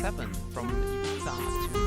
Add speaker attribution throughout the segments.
Speaker 1: 7 from Ibiza to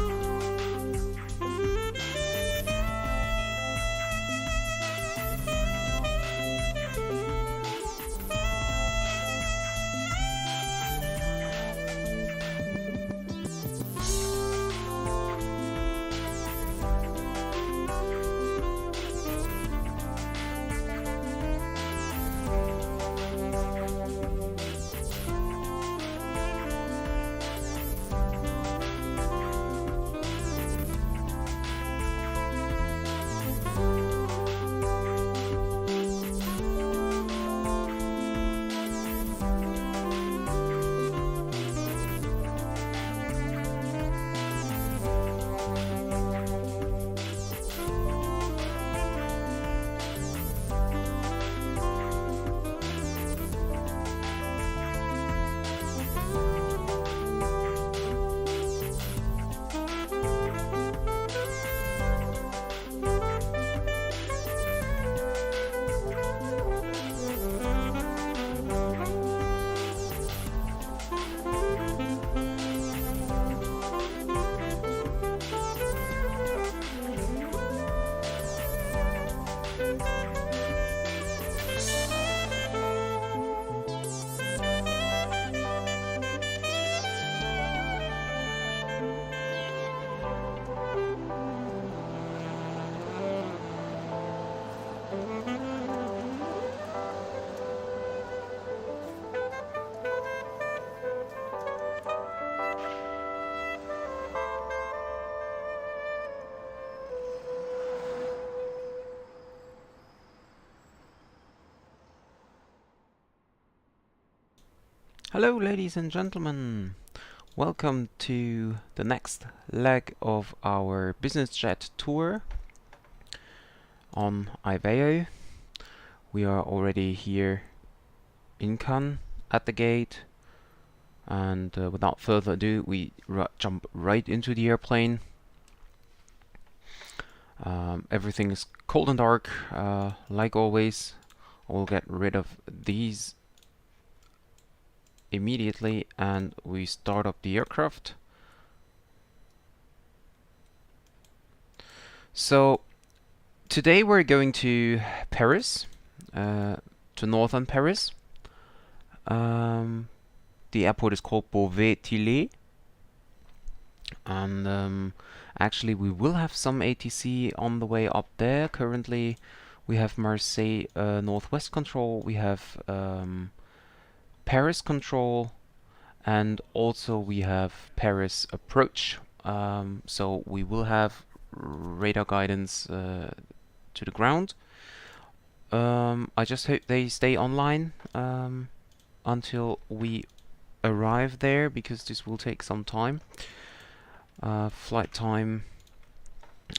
Speaker 1: Hello ladies and gentlemen, welcome to the next leg of our business jet tour on IVAO. We are already here in Cannes at the gate, and without further ado we jump right into the airplane. Everything is cold and dark, like always. I'll get rid of these immediately and we start up the aircraft. So today we're going to Paris, to northern Paris. The airport is called Beauvais Tillé, and actually we will have some ATC on the way up there. Currently we have Marseille Northwest control, we have Paris control, and also we have Paris approach. So we will have radar guidance to the ground. I just hope they stay online until we arrive there, because this will take some time. Flight time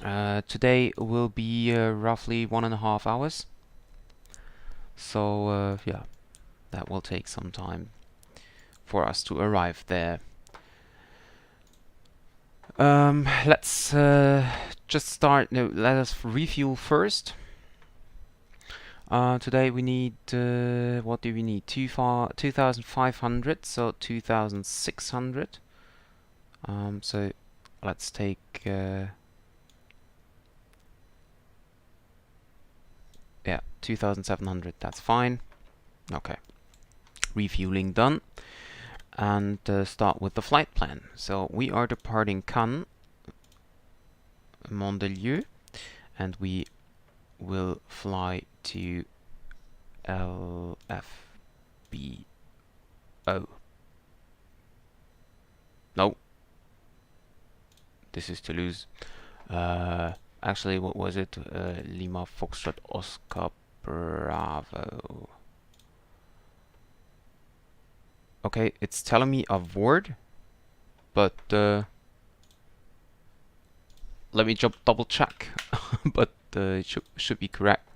Speaker 1: today will be roughly 1.5 hours. So yeah, that will take some time for us to arrive there. Let's just start. No, let us refuel first. Today we need, what do we need? 2,500, so 2,600. So let's take yeah, 2,700. That's fine. Okay. Refueling done, and start with the flight plan. So we are departing Cannes, Mandelieu, and we will fly to LFBO. No, this is Toulouse. Actually, what was it? Lima Foxtrot Oscar Bravo. Okay, it's telling me a word, but let me double check. But it should be correct.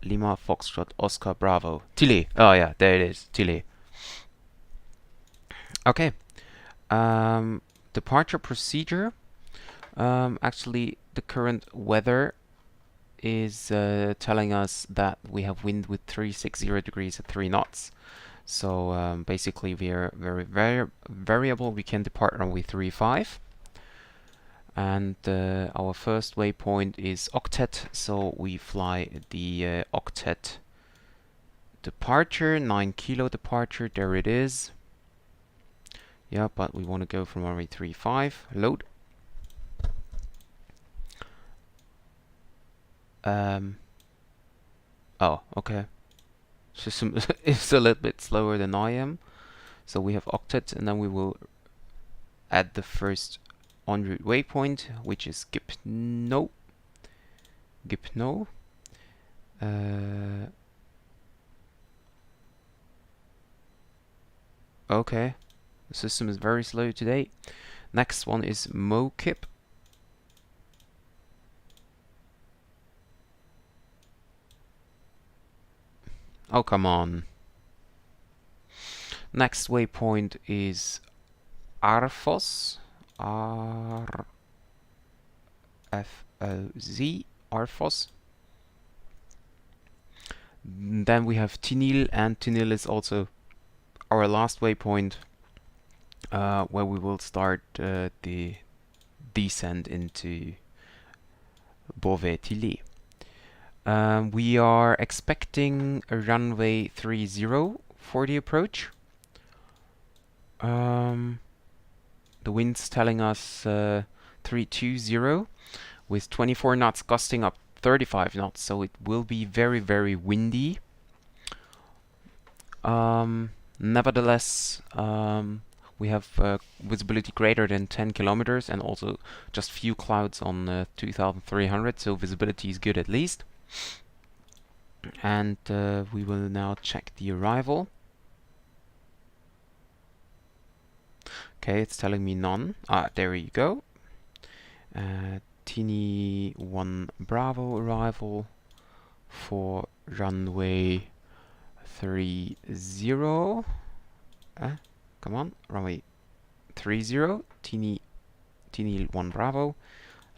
Speaker 1: Lima Foxtrot Oscar Bravo. Tillé. Oh yeah, there it is. Tillé. Okay. Departure procedure. Actually, the current weather is telling us that we have wind with 360 degrees at 3 knots. So basically we are very variable. We can depart runway 35. And our first waypoint is octet, so we fly the octet departure, 9 kilo departure, there it is. Yeah, but we want to go from runway 35, load. Oh, okay. System is a little bit slower than I am. So we have octet, and then we will add the first en route waypoint, which is Gipno. Gipno. Okay, the system is very slow today. Next one is Mokip. Oh, come on. Next waypoint is Arfos. R-F-O-Z. Arfos. Then we have Tinil, and Tinil is also our last waypoint, where we will start the descent into Beauvais Tillé. We are expecting a runway 30 for the approach. The wind's telling us 320 with 24 knots gusting up 35 knots, so it will be very windy. Nevertheless, we have visibility greater than 10 kilometers and also just few clouds on 2300, so visibility is good at least. And we will now check the arrival. Okay, it's telling me none. Ah, there you go. Tini 1 Bravo arrival for runway 30. Come on, runway 30. Tini 1 Bravo.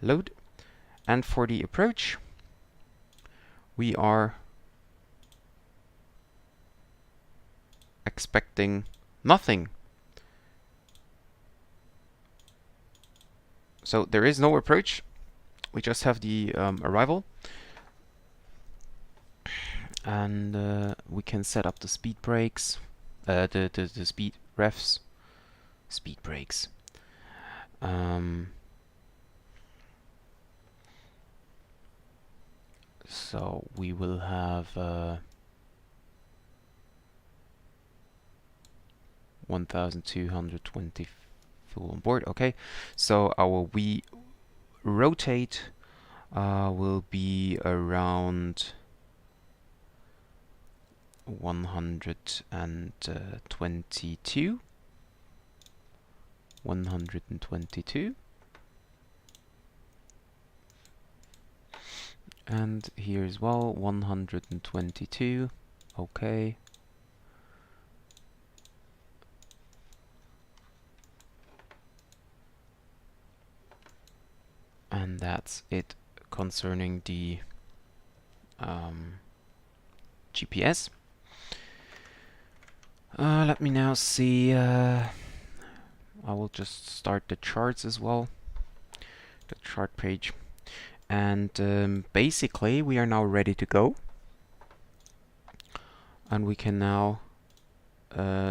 Speaker 1: Load. And for the approach, we are expecting nothing. So there is no approach. We just have the arrival. And we can set up the speed brakes, the speed refs, speed brakes. So we will have 1220 full on board. Okay, so our we rotate will be around 122. And here as well, 122. Okay. And that's it concerning the GPS. Let me now see. I will just start the charts as well. The chart page. And basically we are now ready to go. And we can now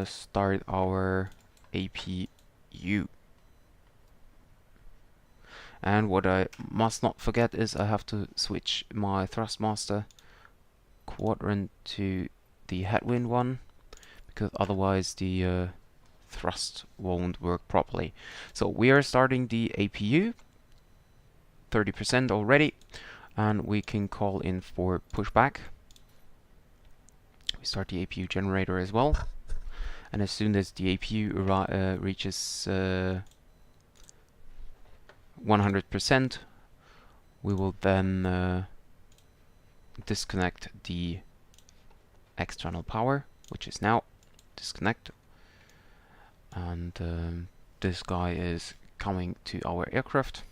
Speaker 1: start our APU. And what I must not forget is I have to switch my Thrustmaster quadrant to the headwind one, because otherwise the thrust won't work properly. So we are starting the APU, 30% already, and we can call in for pushback. We start the APU generator as well, and as soon as the APU reaches 100%, we will then disconnect the external power, which is now disconnect, and this guy is coming to our aircraft.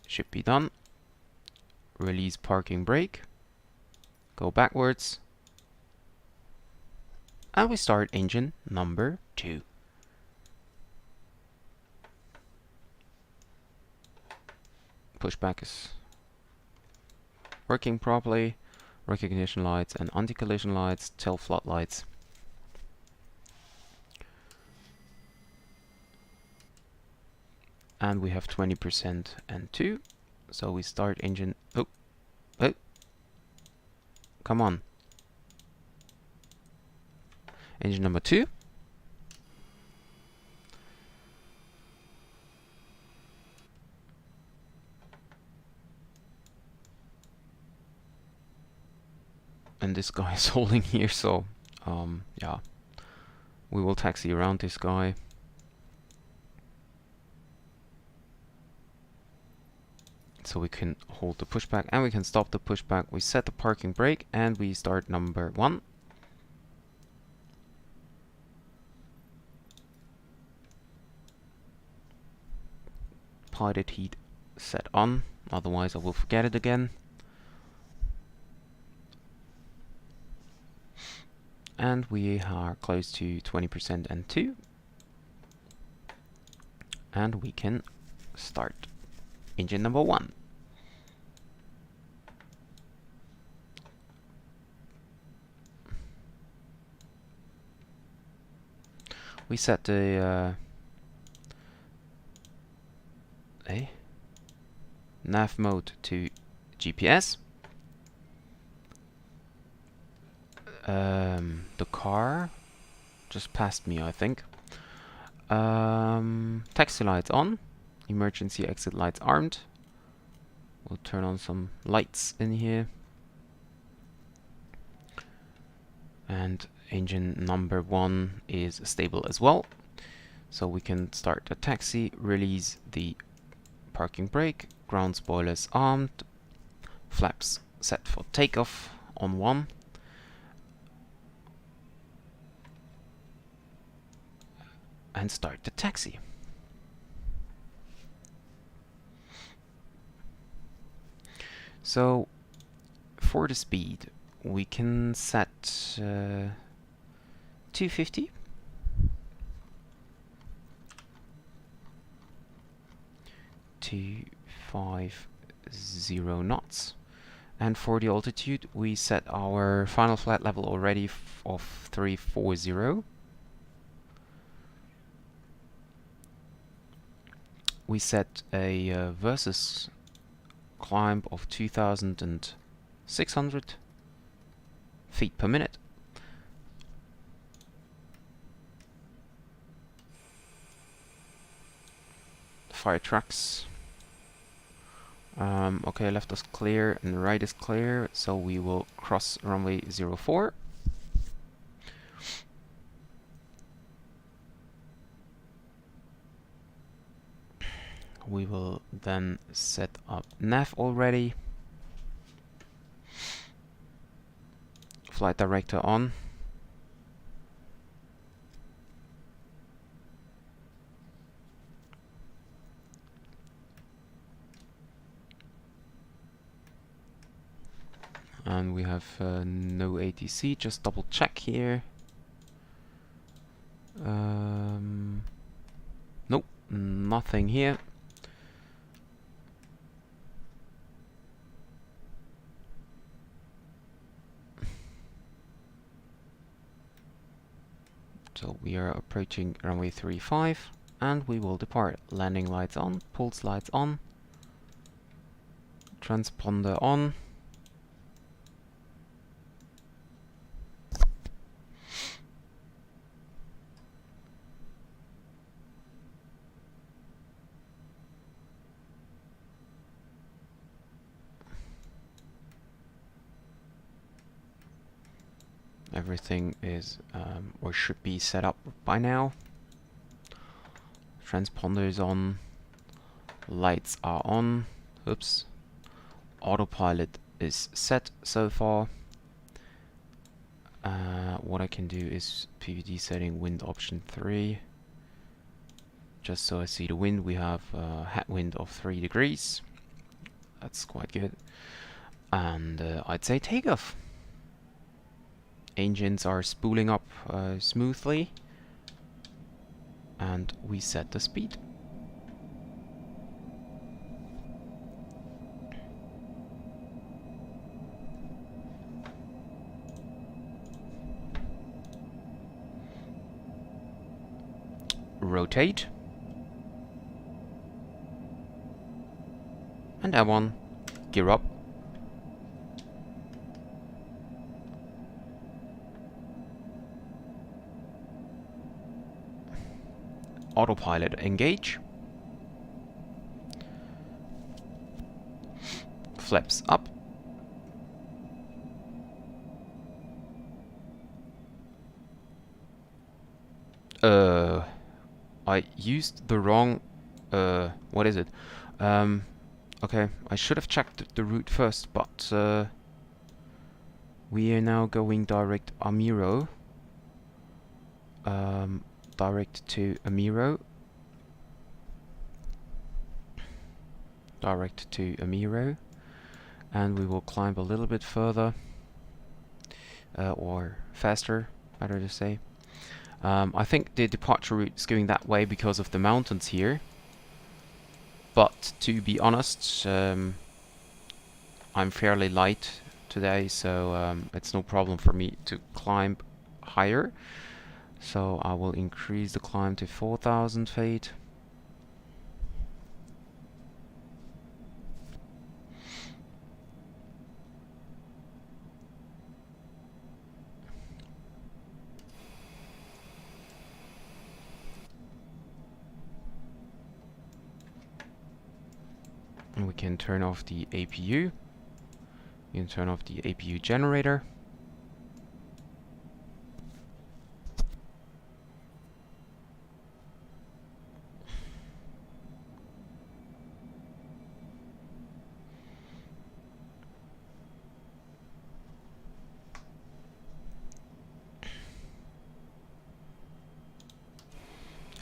Speaker 1: should be done. Release parking brake. Go backwards. And we start engine number 2. Pushback is working properly. Recognition lights and anti-collision lights, tail floodlights. And we have 20% and 2. So we start engine. Oh, oh, come on. Engine number 2. And this guy is holding here, so yeah, we will taxi around this guy. So we can hold the pushback and we can stop the pushback. We set the parking brake and we start number 1. Pilot heat set on, otherwise I will forget it again. And we are close to 20% and 2. And we can start engine number 1. We set the nav mode to GPS. The car just passed me, I think. Taxi lights on. Emergency exit lights armed. We'll turn on some lights in here. And engine number 1 is stable as well. So we can start the taxi, release the parking brake, ground spoilers armed, flaps set for takeoff on 1. And start the taxi. So for the speed we can set 250. 250 knots. And for the altitude we set our final flight level already of 340. We set a versus climb of 2,600 feet per minute. Fire trucks. Okay, left is clear and right is clear, so we will cross runway 04. We will then set up nav already. Flight director on. And we have no ATC, just double check here. Nope, nothing here. So we are approaching runway 35 and we will depart. Landing lights on, pulse lights on, transponder on. Everything is or should be set up by now. Transponder is on. Lights are on. Oops. Autopilot is set so far. What I can do is PVD setting wind option 3. Just so I see the wind, we have a headwind of 3 degrees. That's quite good. And I'd say takeoff. Engines are spooling up smoothly. And we set the speed. Rotate. And that one. Gear up. Autopilot engage. Flaps up. I used the wrong what is it? Okay, I should have checked the route first, but we are now going direct Amiro. Direct to Amiro. Direct to Amiro. And we will climb a little bit further. Or faster, better to say. I think the departure route is going that way because of the mountains here. But to be honest, I'm fairly light today, so it's no problem for me to climb higher. So I will increase the climb to 4,000 feet. And we can turn off the APU. You can turn off the APU generator.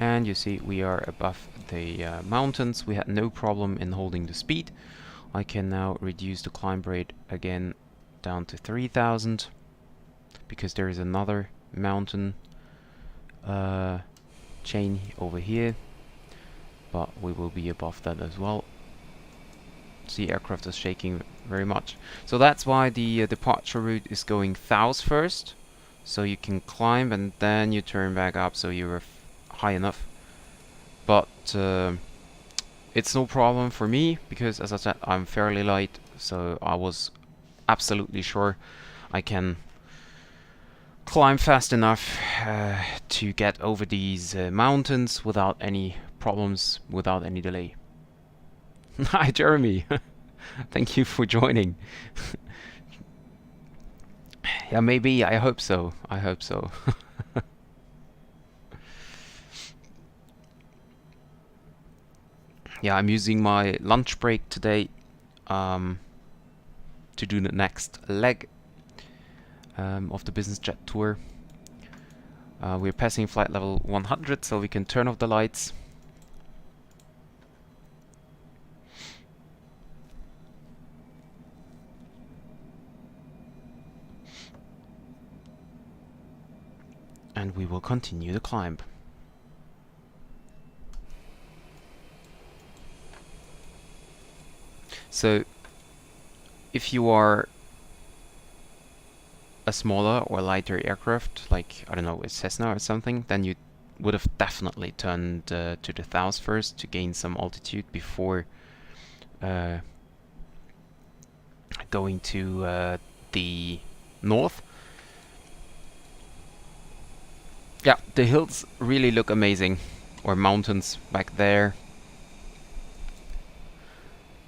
Speaker 1: And you see we are above the mountains. We had no problem in holding the speed. I can now reduce the climb rate again down to 3,000 because there is another mountain chain over here, but we will be above that as well. See, aircraft is shaking very much. So that's why the departure route is going south first, so you can climb and then you turn back up so you're high enough. But it's no problem for me because, as I said, I'm fairly light, so I was absolutely sure I can climb fast enough to get over these mountains without any problems, without any delay. Hi Jeremy, thank you for joining. Yeah, maybe, I hope so, I hope so. Yeah, I'm using my lunch break today to do the next leg of the business jet tour. We're passing flight level 100, so we can turn off the lights. And we will continue the climb. So, if you are a smaller or lighter aircraft, like, I don't know, a Cessna or something, then you would have definitely turned to the south first to gain some altitude before going to the north. Yeah, the hills really look amazing, or mountains back there.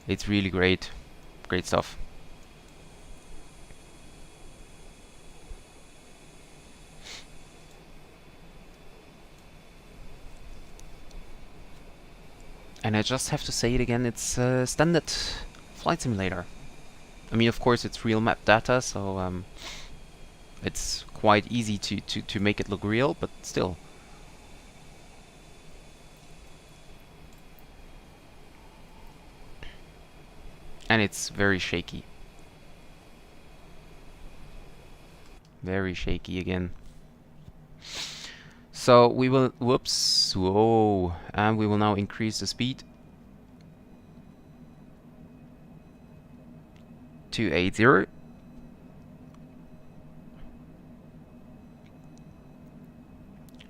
Speaker 1: It's really great, great stuff. And I just have to say it again, it's standard flight simulator. I mean, of course, it's real map data, so it's quite easy to make it look real, but still. And it's very shaky. Very shaky again. So we will, whoops, whoa, and we will now increase the speed to 80.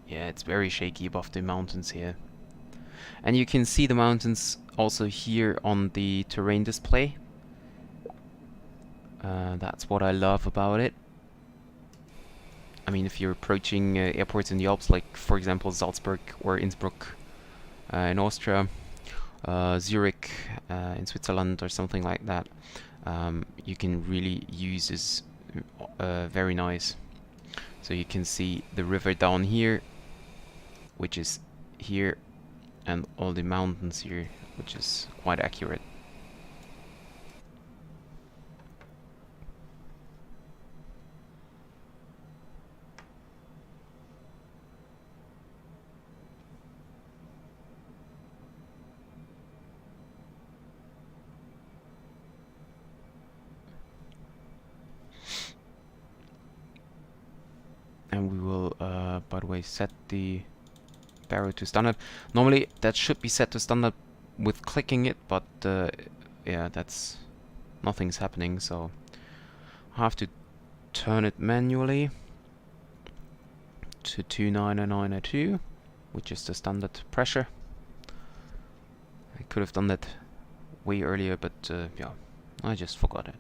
Speaker 1: Yeah, it's very shaky above the mountains here. And you can see the mountains also here on the terrain display. That's what I love about it. I mean, if you're approaching airports in the Alps, like for example Salzburg or Innsbruck in Austria, Zurich in Switzerland or something like that, you can really use this very nice. So you can see the river down here, which is here, and all the mountains here, which is quite accurate. And we will, by the way, set the barrel to standard. Normally that should be set to standard with clicking it, but yeah, that's nothing's happening, so I have to turn it manually to 29902, which is the standard pressure. I could have done that way earlier, but yeah, I just forgot it.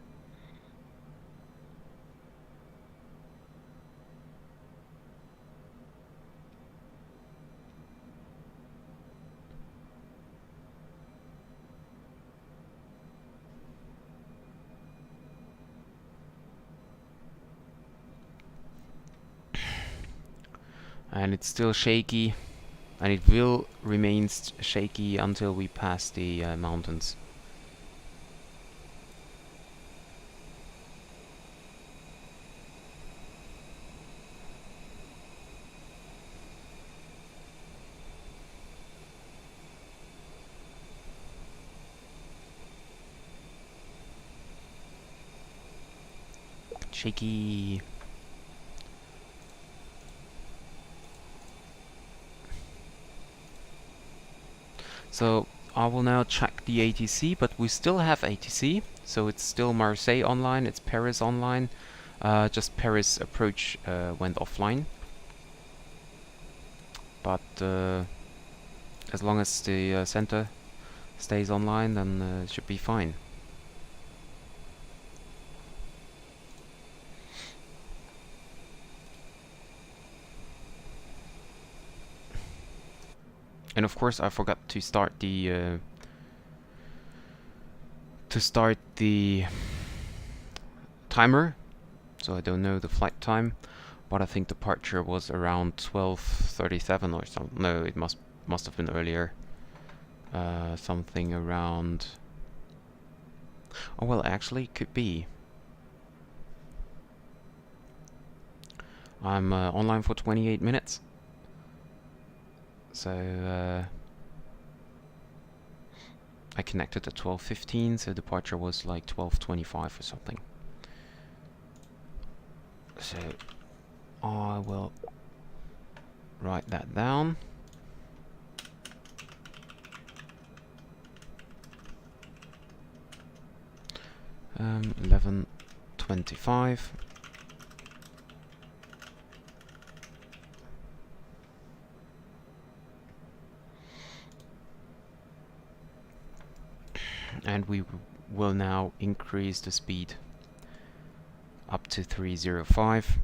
Speaker 1: And it's still shaky, and it will remain shaky until we pass the mountains. Shaky. So I will now check the ATC, but we still have ATC, so it's still Marseille online, it's Paris online, just Paris approach went offline. But as long as the center stays online, then it should be fine. And of course, I forgot to start the timer, so I don't know the flight time, but I think departure was around 12:37 or something. No, it must have been earlier. Something around. Oh well, actually, could be. I'm online for 28 minutes. So I connected at 12:15, so departure was like 12:25 or something. So I will write that down. Um, 11:25. And we will now increase the speed up to 305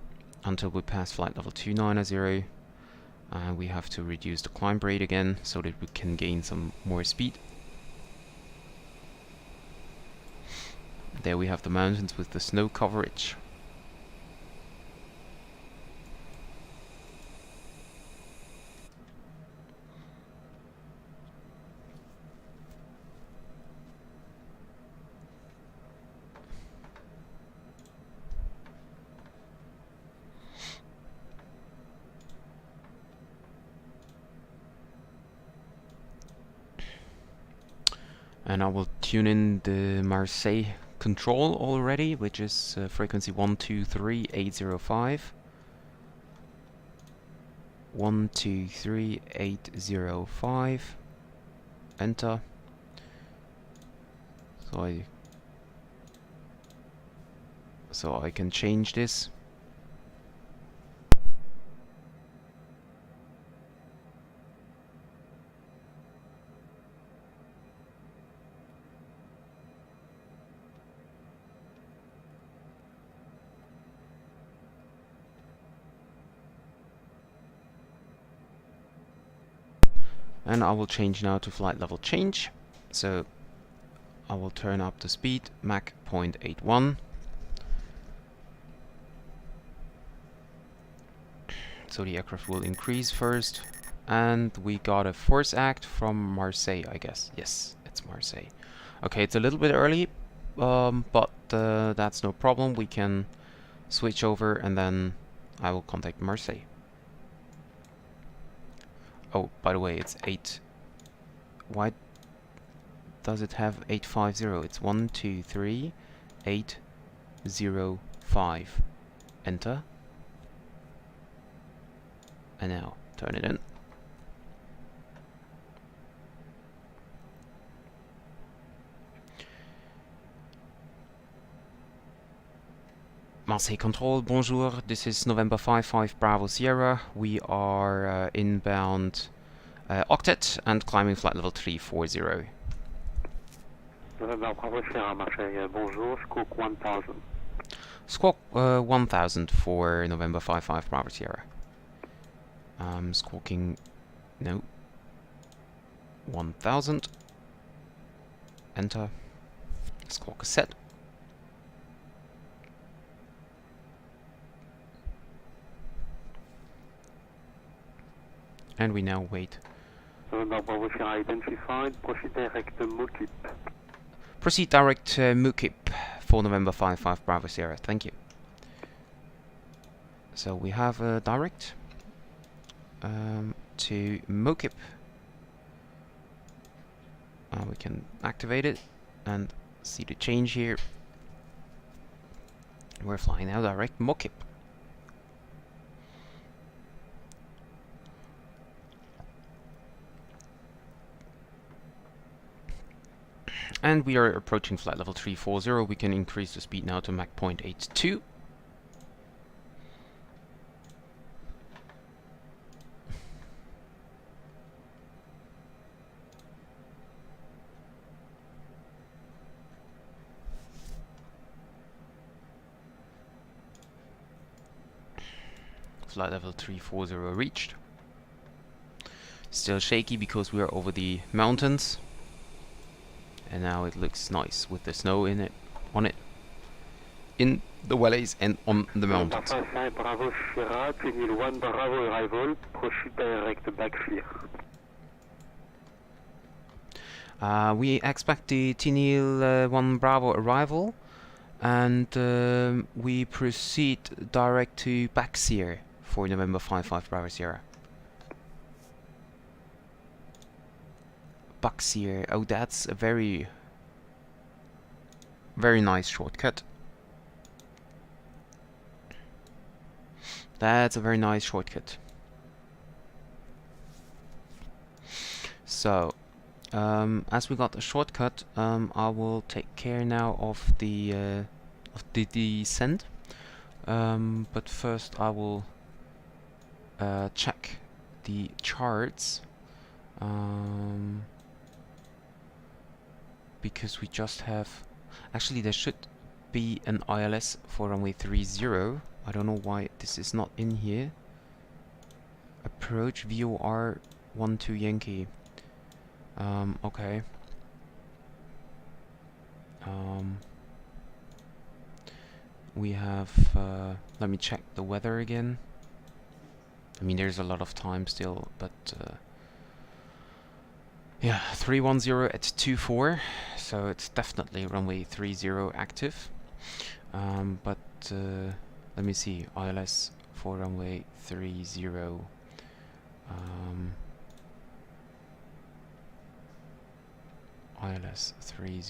Speaker 1: until we pass flight level 290. And we have to reduce the climb rate again so that we can gain some more speed. There we have the mountains with the snow coverage. And I will tune in the Marseille control already, which is frequency 123.805. 123.805. Enter. So I can change this. And I will change now to flight level change. So I will turn up the speed, Mach 0.81. So the aircraft will increase first. And we got a force act from Marseille, I guess. Yes, it's Marseille. Okay, it's a little bit early, but that's no problem. We can switch over and then I will contact Marseille. Oh, by the way, it's 8. Why does it have 850? It's 123.805. Enter. And now turn it in. Marseille Control, bonjour. This is November 55 Bravo Sierra. We are inbound Octet and climbing flight level 340.
Speaker 2: November Bravo Sierra, Marseille, bonjour, squawk 1000.
Speaker 1: Squawk 1000 for November 55 Bravo Sierra. Squawking, no, 1000. Enter. Squawk is set. And we now wait.
Speaker 2: November Bravo Sierra identified, proceed direct Mukip.
Speaker 1: Proceed direct Mukip for November 55 Bravo Sierra. Thank you. So we have a direct to Mukip. We can activate it and see the change here. We're flying now direct Mukip. And we are approaching flight level 340. We can increase the speed now to Mach 0.82. Flight level 340 reached. Still shaky because we are over the mountains. And now it looks nice with the snow in it, on it, in the valleys and on the mountains.
Speaker 2: Bravo Sierra, 2001 Bravo arrival, proceed direct backfill.
Speaker 1: We expect the Tillé 1 Bravo arrival, and we proceed direct to Baxier for November 55 Bravo Sierra. Baxier, oh, that's a very nice shortcut. That's a very nice shortcut. So, as we got the shortcut, I will take care now of the descent. But first, I will check the charts. Because we just have... Actually, there should be an ILS for runway 30. I don't know why this is not in here. Approach VOR 12 Yankee. Okay. We have... let me check the weather again. I mean, there's a lot of time still, but... yeah, 310 at 24, so it's definitely runway 30 active. But let me see, ILS for runway 30. ILS 30.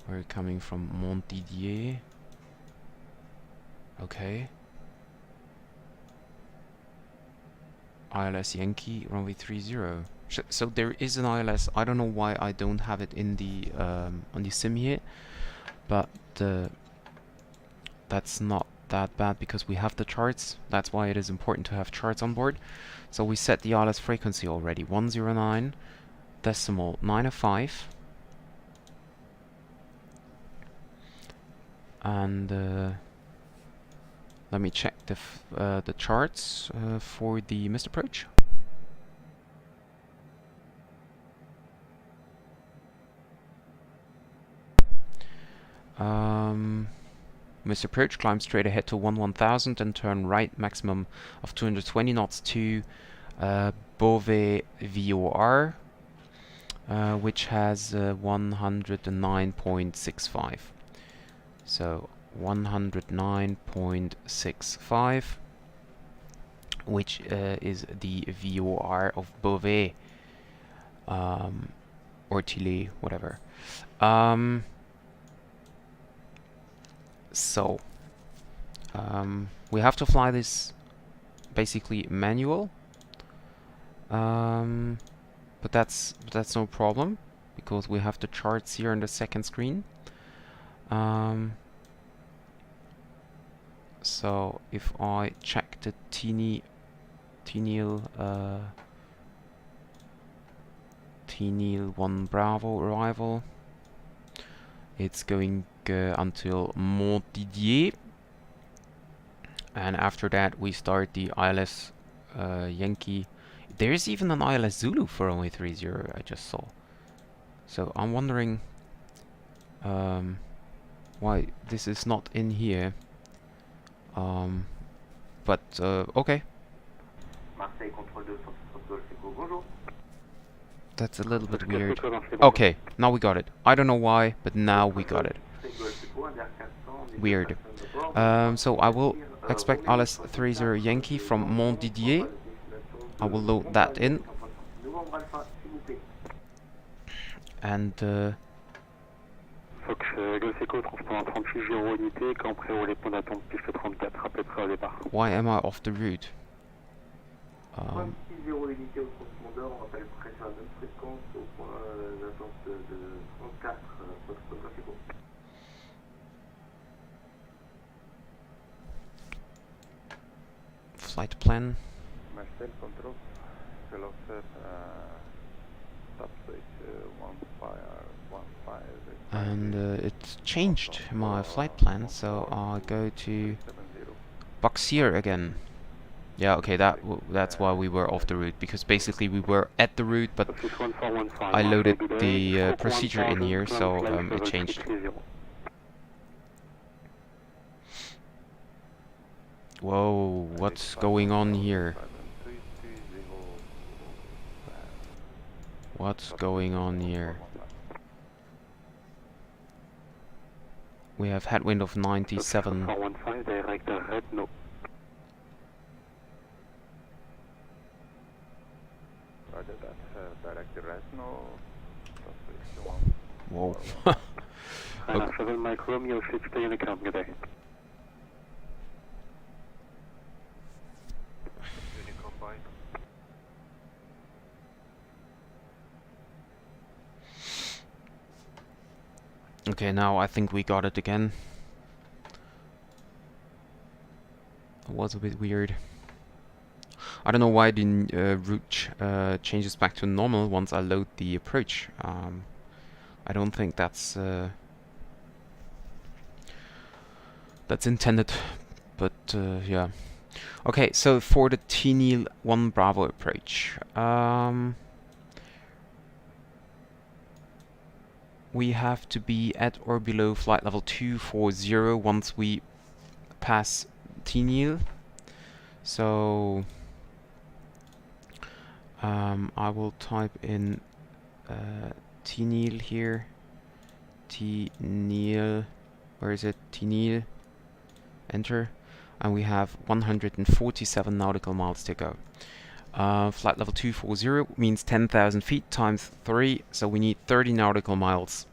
Speaker 1: We're coming from Montdidier. Okay. ILS Yankee runway 30. So there is an ILS. I don't know why I don't have it in the on the sim here, but that's not that bad because we have the charts. That's why it is important to have charts on board. So we set the ILS frequency already, 109.905, and let me check the charts for the missed approach. Missed approach, climb straight ahead to 1000 and turn right, maximum of 220 knots to Beauvais VOR, which has 109.65. So 109.65, which is the VOR of Beauvais, or Tillé, whatever. So we have to fly this basically manual, but that's no problem because we have the charts here on the second screen. So if I check the Tennille Tennille 1 Bravo arrival, it's going until Montdidier, and after that we start the ILS Yankee. There is even an ILS Zulu for only 30, I just saw. So I'm wondering why this is not in here. But okay. That's a little bit weird. Okay, now we got it. I don't know why, but now we got it. Weird. So I will expect ILS 30 Yankee from Montdidier. I will load that in. And why am I off the route? Flight plan. And it's changed my flight plan, so I'll go to Boxier again. Yeah, okay, that's why we were off the route, because basically we were at the route, but I loaded the procedure in here, so it changed. Whoa, what's going on here? What's going on here? We have headwind of 97. Whoa. Okay, now I think we got it again. It was a bit weird. I don't know why the route changes back to normal once I load the approach. I don't think that's intended, but yeah. Okay, so for the Tennille 1 Bravo approach, we have to be at or below flight level 240 once we pass Tennille. So I will type in Tennille here. Tennille, where is it? Tennille. Enter, and we have 147 nautical miles to go. Flight level 240 means 10,000 feet times 3, so we need 30 nautical miles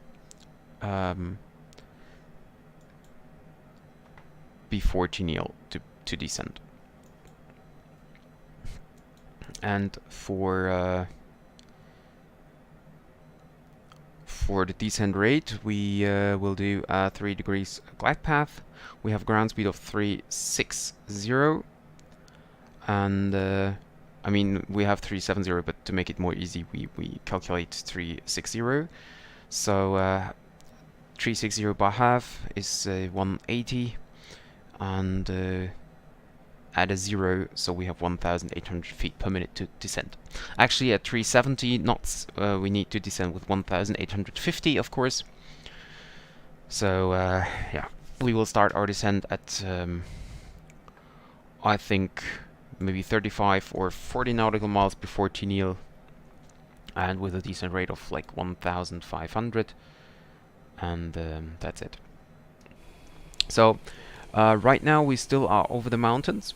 Speaker 1: before Tillé to descend. And for the descent rate, we will do a 3 degrees glide path. We have ground speed of 360, and I mean, we have 370, but to make it more easy, we calculate 360. So 360 by half is 180, and add a 0, so we have 1,800 feet per minute to descend. Actually, at 370 knots, we need to descend with 1,850, of course. So yeah, we will start our descent at I think maybe 35 or 40 nautical miles before Tillé, and with a descent rate of like 1,500, and that's it. So right now we still are over the mountains.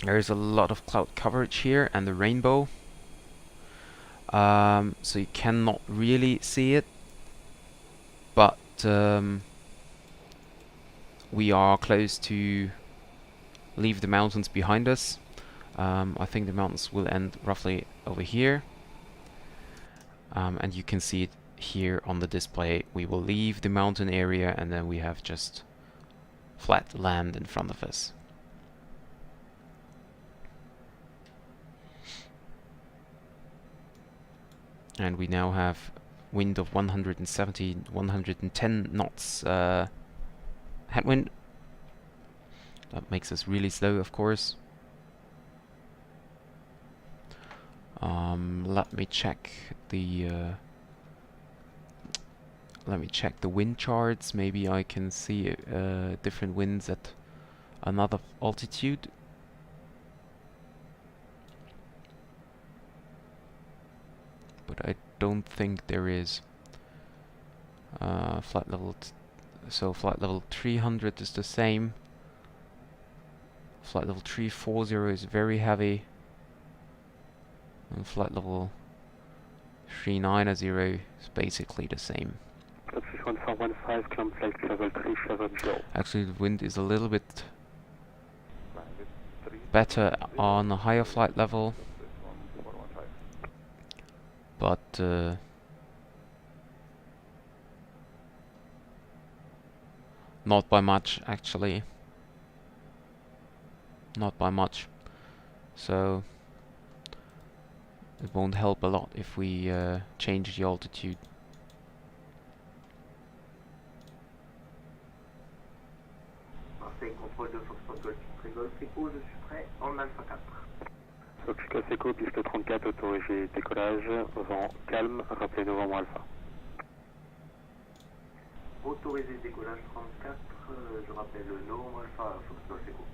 Speaker 1: There is a lot of cloud coverage here and the rainbow, so you cannot really see it, but we are close to leave the mountains behind us. I think the mountains will end roughly over here, and you can see it here on the display. We will leave the mountain area, and then we have just flat land in front of us. And we now have wind of 170, 110 knots headwind. That makes us really slow, of course. Let me check the wind charts. Maybe I can see different winds at another altitude. But I don't think there is. Flight level, so flight level 300 is the same. Flight level 340 is very heavy, and flight level 390 is basically the same. Actually, the wind is a little bit better on a higher flight level, but not by much, actually. Not by much. So it won't help a lot if we change the altitude.
Speaker 2: Foxtrot Echo, piste 34, autorisé décollage, vent calme, rappelez-nous vent alpha.
Speaker 3: Autorisé décollage 34, je rappelle le Novembre Alpha, Foxtrot Echo.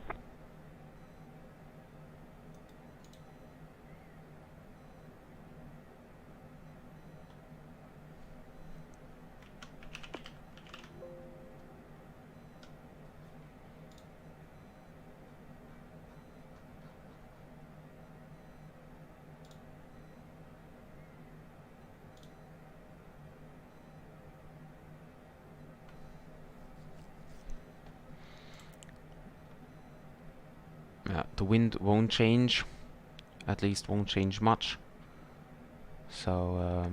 Speaker 1: The wind won't change, at least won't change much. So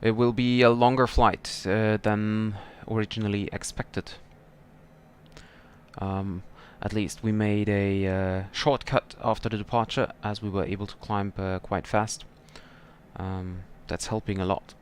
Speaker 1: it will be a longer flight than originally expected. At least we made a shortcut after the departure, as we were able to climb quite fast. That's helping a lot.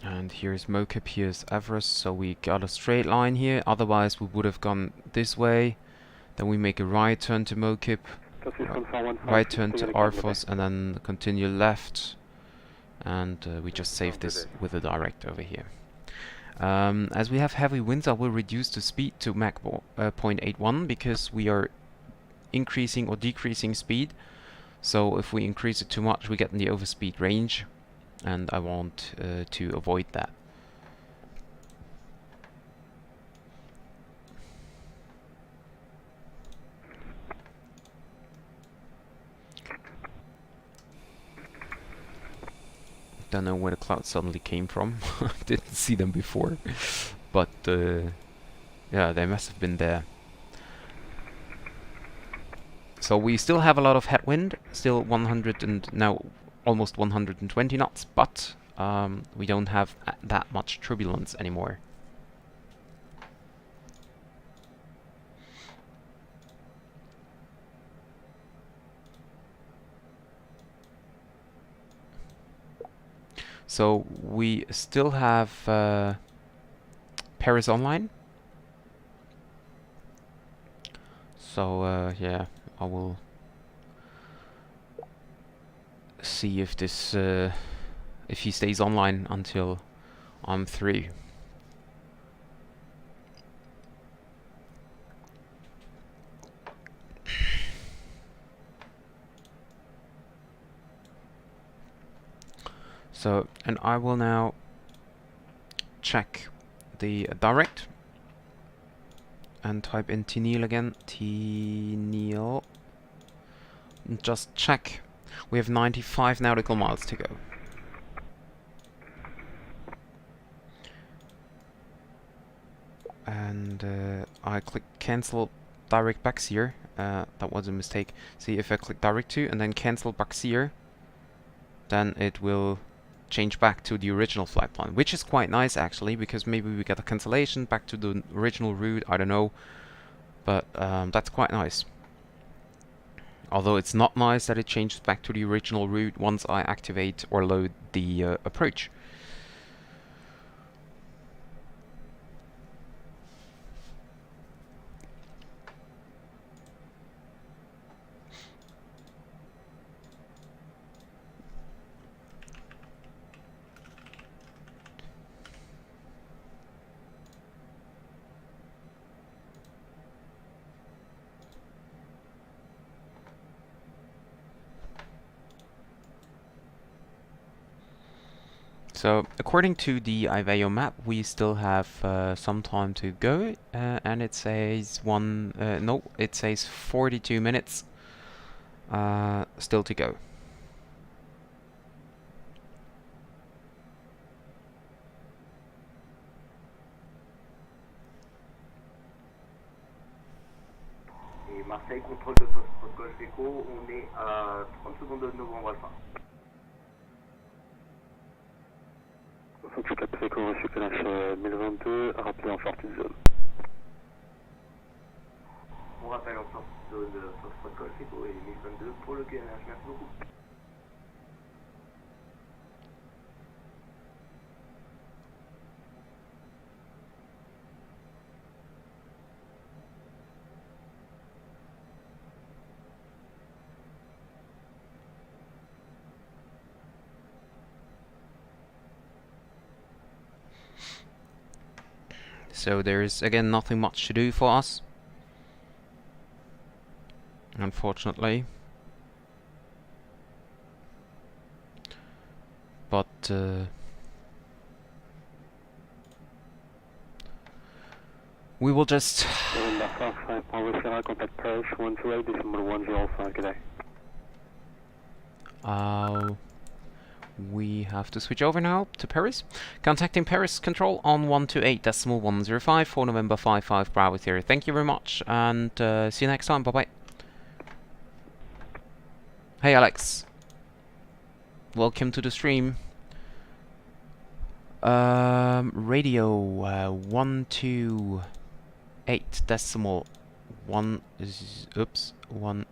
Speaker 1: And here's Mocap, here's Everest, so we got a straight line here, otherwise we would have gone this way, then we make a right turn to Mocap, right turn to Arfos, and then continue left, and we just save this with a direct over here. As we have heavy winds, I will reduce the speed to Mach 0.81 because we are increasing or decreasing speed. So if we increase it too much, we get in the overspeed range, and I want to avoid that. Don't know where the clouds suddenly came from. Didn't see them before, but yeah, they must have been there. So we still have a lot of headwind, still 100 and now almost 120 knots, but we don't have that much turbulence anymore. So we still have Paris online. So yeah, I will see if this if he stays online until I'm through. So, and I will now check the direct and type in Tillé again, Tillé, and just check. We have 95 nautical miles to go. And I click cancel direct backs here. That was a mistake. See, if I click direct to and then cancel backs here, then it will change back to the original flight plan, which is quite nice actually, because maybe we get a cancellation back to the original route, I don't know, but that's quite nice. Although it's not nice that it changes back to the original route once I activate or load the approach. So, according to the IVAO map, we still have some time to go, and it says it says 42 minutes still to go.
Speaker 3: Et Marseille, contrôle de Foxtrot Golf Echo, on est à 30 secondes de novembre alpha.
Speaker 2: Fox 4 Echo reçu Kalash 1022, rappelé en sortie de zone.
Speaker 3: On rappelle en sortie de zone Foxtrot Golf Echo et 1022 pour le QNH. Merci beaucoup.
Speaker 1: So there's again nothing much to do for us, unfortunately. But we will just
Speaker 2: contact Paris 128 decimal 105 today.
Speaker 1: We have to switch over now to Paris. Contacting Paris Control on 128.105 for November 55 Bravo Theory. Thank you very much, and see you next time. Bye-bye. Hey Alex. Welcome to the stream. Radio 128.1 is oops 1.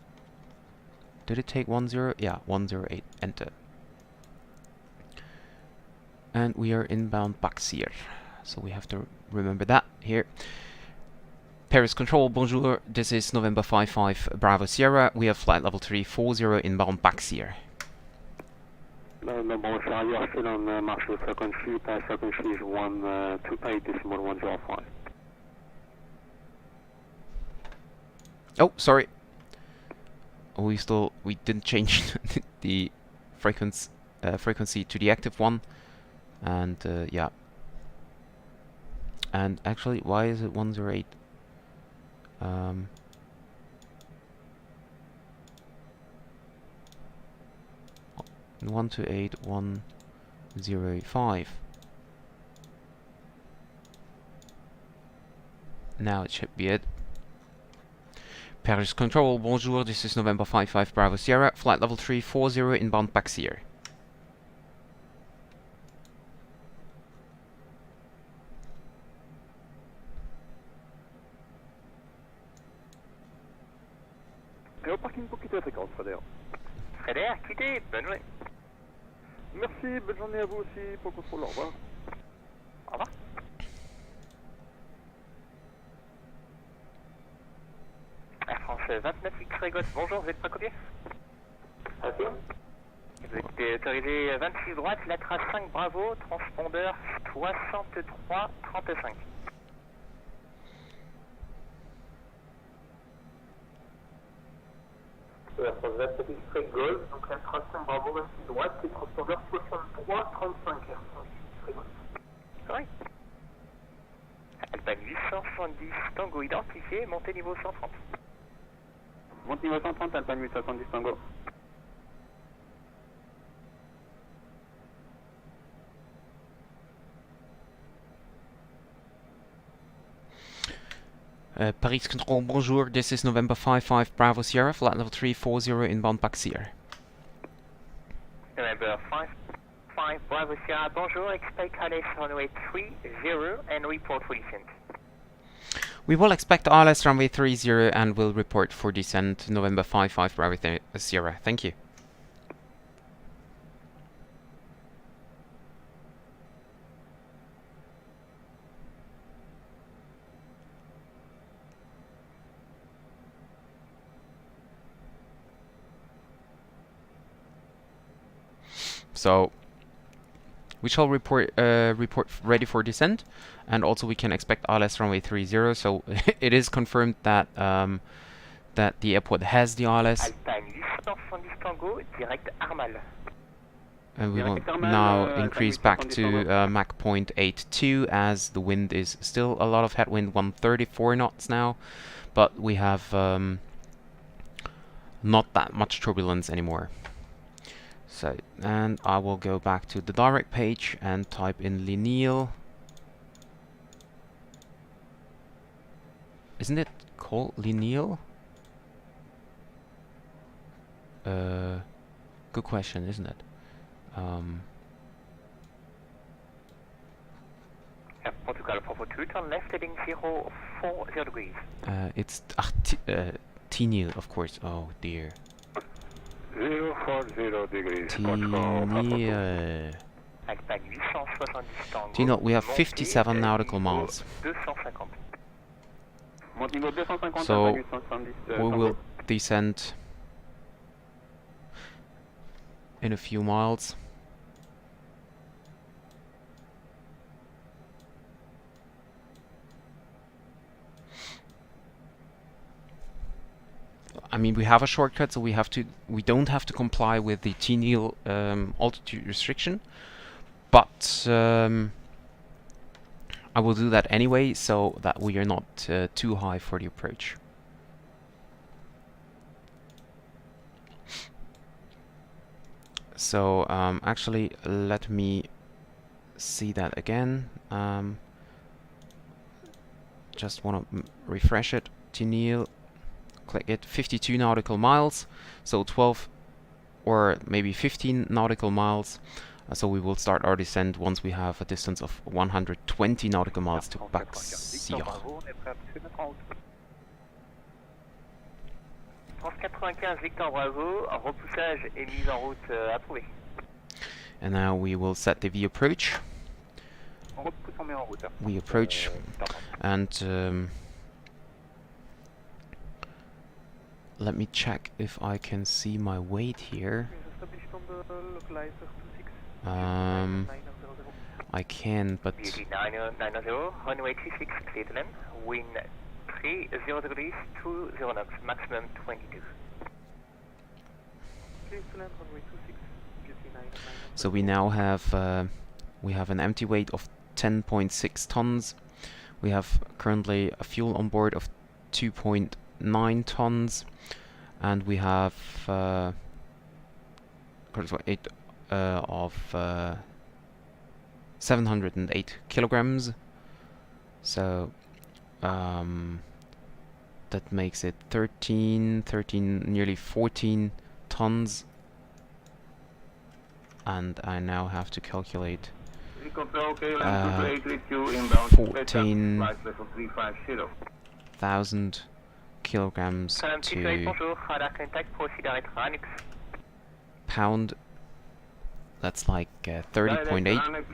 Speaker 1: Did it take 10? Yeah, 108. Enter. And we are inbound Baxier. So we have to remember that here. Paris Control, bonjour. This is November 55 Bravo Sierra. We have flight level 340 inbound Baxier.
Speaker 2: Bon, Charlie Arcelon, marche au second sheet, second sheet is 128.105.
Speaker 1: Oh, sorry. We didn't change the frequency to the active one, and yeah. And actually, why is it 108? 128.105. Now it should be it. Paris Control, bonjour, this is November 55 Bravo Sierra, flight level 340 inbound Baxier.
Speaker 2: Et au parking pour quitter la fréquence, Frédéric.
Speaker 3: Frédéric, quittez, bonne journée.
Speaker 2: Merci, bonne journée à vous aussi, pour le contrôle, au revoir.
Speaker 3: Au revoir. Air France 29 X-Ray Golf, bonjour, vous êtes prêt à copier?
Speaker 2: Ok.
Speaker 3: Vous êtes autorisé 26 droite, lettre A5 Bravo, transpondeur 63-35.
Speaker 2: Air France 29 X-Ray Golf, donc la traction Bravo 26 droite, c'est transpondeur 63-35 Air France X-Ray Golf.
Speaker 3: Correct. Alpine 870 Tango identifié, montée niveau 130.
Speaker 2: Monte niveau 130, Alpine 870 Tango.
Speaker 1: Paris Control, bonjour, this is November 55 Bravo Sierra, flight level 340 inbound Baxier.
Speaker 3: November 55 Bravo Sierra, bonjour, expect ILS runway 30 and report for descent.
Speaker 1: We will expect ILS runway 30 and will report for descent November 55 Bravo Sierra. Thank you. So we shall report ready for descent, and also we can expect ILS runway 30. So it is confirmed that that the airport has the ILS.
Speaker 3: Alpine 870 Tango, direct Armal.
Speaker 1: And we will now increase back to Mach 0.82 as the wind is still a lot of headwind, 134 knots now, but we have not that much turbulence anymore. So, and I will go back to the direct page and type in lineal. Isn't it called lineal? Good question, isn't it?
Speaker 3: Portugal 442, turn left heading 040 degrees.
Speaker 1: It's Tillé, of course. Oh dear.
Speaker 2: 040 degrees.
Speaker 1: Tillé.
Speaker 3: Alpine 870 Tango.
Speaker 1: Do you know we have 57 nautical miles?
Speaker 3: 250.
Speaker 2: Monte niveau 250,
Speaker 1: So
Speaker 2: Alpine 870
Speaker 1: we will
Speaker 2: Tango.
Speaker 1: descend in a few miles. I mean, we have a shortcut, so we don't have to comply with the Tillé altitude restriction, but I will do that anyway, so that we are not too high for the approach. So actually, let me see that again. Just want to refresh it. Tillé. Click it, 52 nautical miles, so 12 or maybe 15 nautical miles. So we will start our descent once we have a distance of 120 nautical miles to Baxier.
Speaker 3: France 95 Victor Bravo, repoussage et mise en route approuvée.
Speaker 1: And now we will set the V approach. We approach, and let me check if I can see my weight here. I can, but
Speaker 3: Beauty 9090, runway 26, clear to land, wind 30 degrees, 20 knots, maximum 22.
Speaker 1: so we now have we have an empty weight of 10.6 tons. We have currently a fuel on board of 2.9 tons, and we have weight of 708 kilograms. So that makes it 13, nearly 14 tons. And I now have to calculate 14,000 kilograms to pound. That's like 30.8.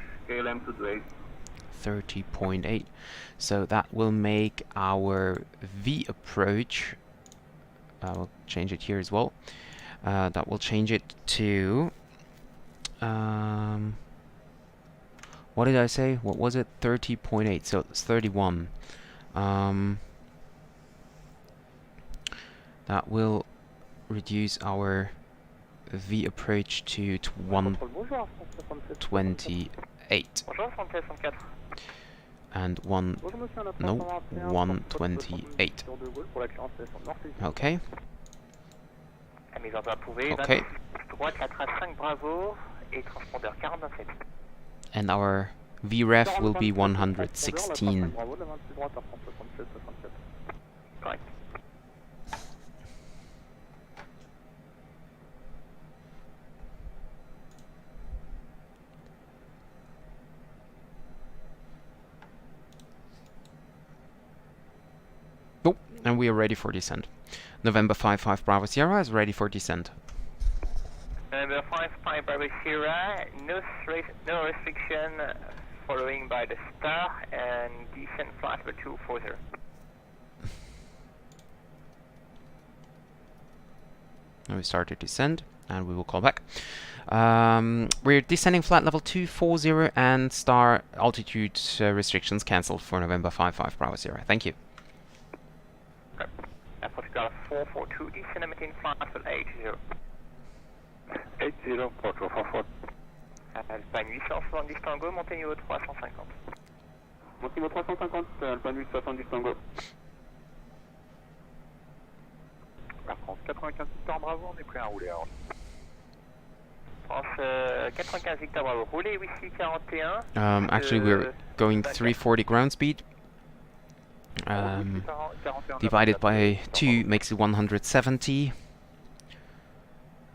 Speaker 1: 30.8. So that will make our V approach. I'll change it here as well. That will change it to. What did I say? What was it? 30.8. So it's 31. That will reduce our V approach to 128. And 128. Okay. Okay. And our VREF will be 116.
Speaker 3: Right.
Speaker 1: Oh, and we are ready for descent. November 55 Bravo Sierra is ready for descent.
Speaker 3: November 55 Bravo Sierra, no restriction following by the star and descent flight for 240.
Speaker 1: Now we start to descend, and we will call back. We're descending flight level 240 and star altitude restrictions cancelled for November 55 Bravo Sierra. Thank you.
Speaker 3: Portugal 442, descend maintain flight level 80. 80, Portugal 44. Alpine 870 Tango, montez niveau 350.
Speaker 2: Montez niveau 350, Alpine 870 Tango.
Speaker 3: Par France 95 Victor Bravo, on est prêt à rouler alors. France 95 Victor Bravo, roulez 841.
Speaker 1: Actually, we're going 340 ground speed. Divided by 2 makes it 170.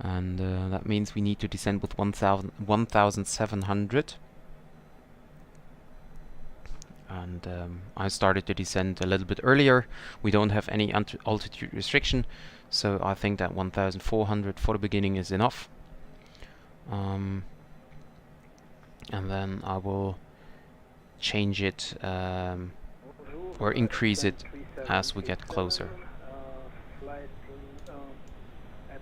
Speaker 1: And that means we need to descend with 1,700. And I started to descend a little bit earlier. We don't have any altitude restriction, so I think that 1,400 for the beginning is enough. And then I will change it or increase it as we get closer.
Speaker 2: Flight at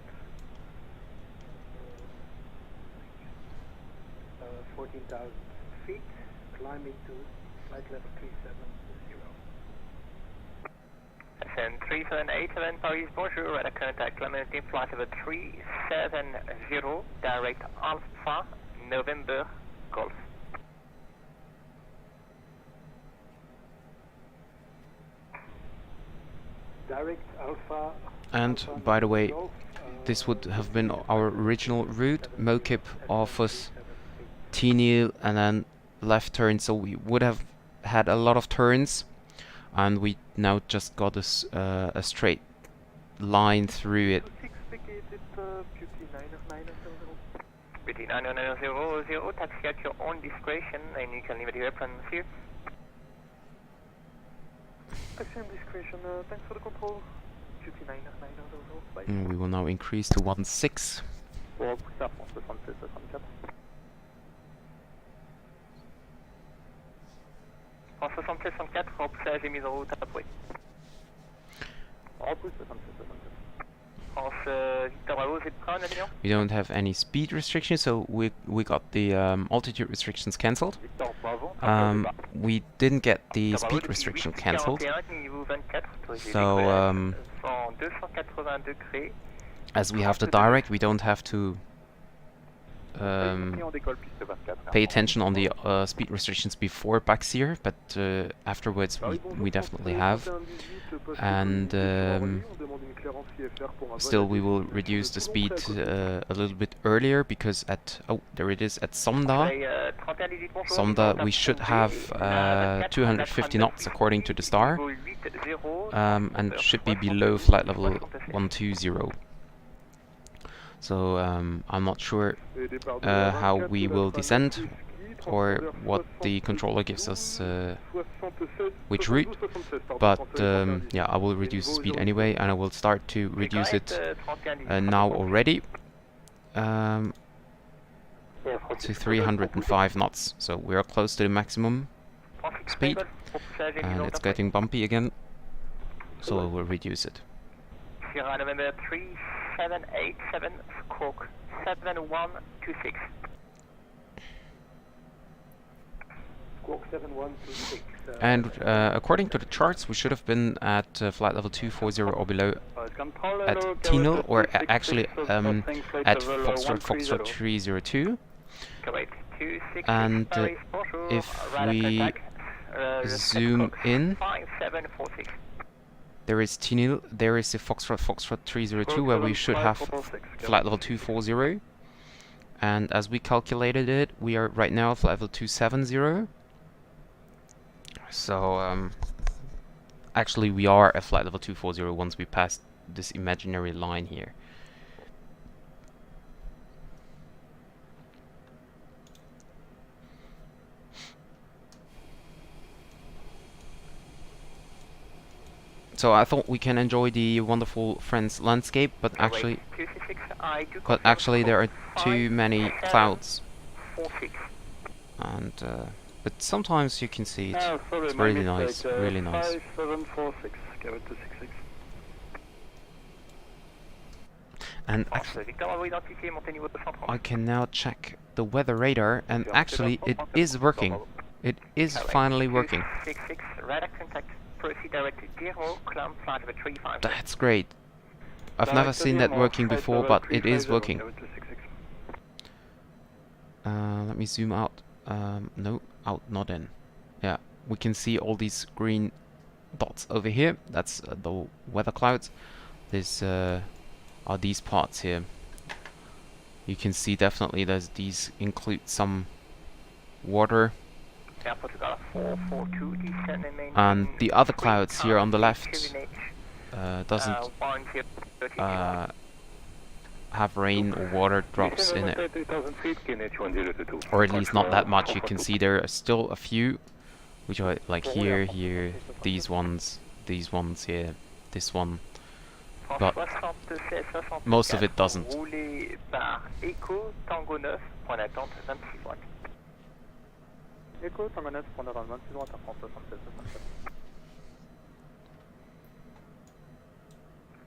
Speaker 2: 14,000 feet, climbing to flight level 370.
Speaker 3: Ascend 3787 Paris, bonjour, radar contact, climb team flight level 370, direct Alpha, November, Golf.
Speaker 2: Direct Alpha.
Speaker 1: And by the way, this would have been our original route. Mokip offers T-Nil and then left turn, so we would have had a lot of turns, and we now just got a straight line through it.
Speaker 3: Beauty 990, taxi at your own discretion, and you can leave the weapons here. Taxi discretion, thanks for the control. Beauty 990,
Speaker 1: We will now increase to 16.
Speaker 3: France 67-64, repoussage et mise en route approuvée.
Speaker 2: Repousse 67-67.
Speaker 3: France Victor Bravo, c'est prêt en avion?
Speaker 1: We don't have any speed restrictions, so we got the altitude restrictions cancelled.
Speaker 2: Victor Bravo.
Speaker 1: We didn't get the speed restriction cancelled.
Speaker 3: Niveau 24,
Speaker 1: So,
Speaker 3: 280 degrés.
Speaker 1: as we have the direct, we don't have to pay attention on the speed restrictions before Baxier, but afterwards we definitely have. And still we will reduce the speed a little bit earlier, because at, oh, there it is, at Somda we should have 250 knots according to the star, and should be below flight level 120. So I'm not sure how we will descend, or what the controller gives us, which route, but yeah, I will reduce the speed anyway, and I will start to reduce it now already to 305 knots. So we are close to the maximum speed, and it's getting bumpy again, so I will reduce it.
Speaker 3: Sierra November 3787, squawk 7126.
Speaker 2: Squawk 7126.
Speaker 1: And according to the charts, we should have been at flight level 240 or below at Tillé, or actually at Foxtrot 302.
Speaker 3: Correct.
Speaker 1: And if we zoom in,
Speaker 3: 5746.
Speaker 1: there is Tillé, there is the Foxtrot 302, where we should have flight level 240. And as we calculated it, we are right now at flight level 270. So actually we are at flight level 240 once we pass this imaginary line here. So I thought we can enjoy the wonderful France landscape, but actually there are too many clouds, and but sometimes you can see it. It's really nice, really nice.
Speaker 2: 5746, go to 66.
Speaker 1: And actually, I can now check the weather radar, and actually it is working. It is finally working. That's great. I've never seen that working before, but it is working. Let me zoom out. No, out, not in. Yeah, we can see all these green dots over here. That's the weather clouds. There's are these parts here. You can see definitely these include some water. And the other clouds here on the left doesn't have rain or water drops in it, or at least not that much. You can see there are still a few, which are like here, these ones here, this one, but most of it doesn't.
Speaker 2: Echo, Tango 9, point d'attente 26 droite à France 67 67.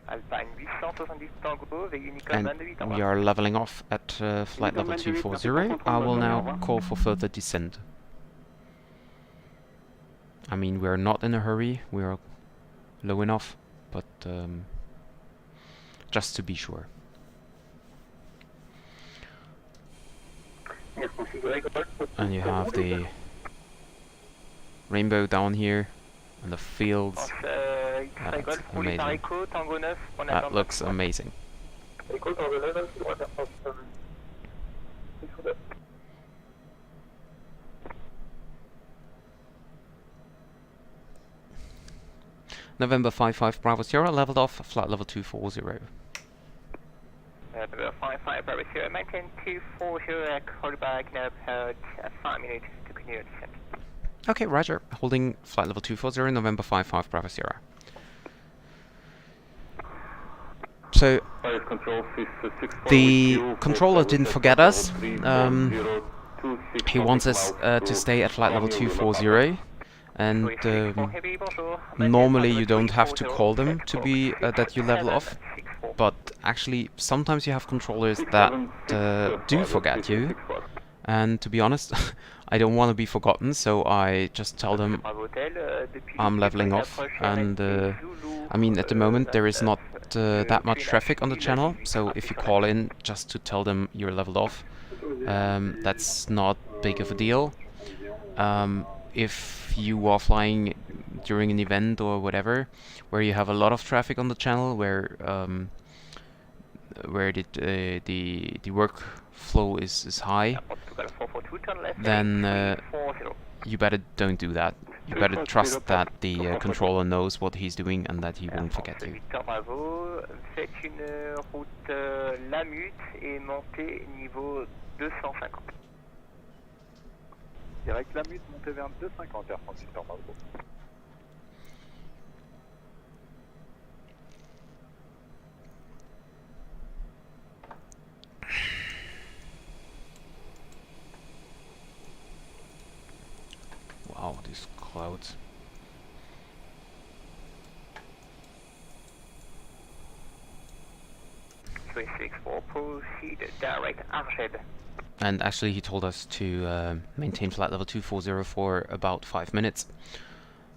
Speaker 3: Alpine 870 Tango, veuillez Nicole
Speaker 1: And
Speaker 3: 22
Speaker 1: we are leveling off at flight level 240. I will now call for further descent. I mean, we're not in a hurry, we're low enough, but just to be sure. And you have the rainbow down here and the fields. That's amazing. That looks amazing. November 55 Bravo Sierra, leveled off, flight level 240.
Speaker 3: November 55 Bravo Sierra, maintain 240, call back now about 5 minutes to continue descent.
Speaker 1: Okay, roger. Holding flight level 240, November 55 Bravo Sierra. So, the controller didn't forget us. He wants us to stay at flight level 240, and normally you don't have to call them to be that you level off, but actually sometimes you have controllers that do forget you, and to be honest, I don't want to be forgotten, so I just tell them I'm leveling off. And I mean, at the moment there is not that much traffic on the channel, so if you call in just to tell them you're leveled off, that's not big of a deal. If you are flying during an event or whatever, where you have a lot of traffic on the channel, where the workflow is high, then you better don't do that. You better trust that the controller knows what he's doing and that he won't forget you.
Speaker 3: Faites une route Lamut et montez niveau 250.
Speaker 4: Direct Lamut, montez vers 250, Air France Victor Bravo.
Speaker 1: Wow, these clouds.
Speaker 3: Proceed direct Arched.
Speaker 1: And actually he told us to maintain flight level 240 for about 5 minutes.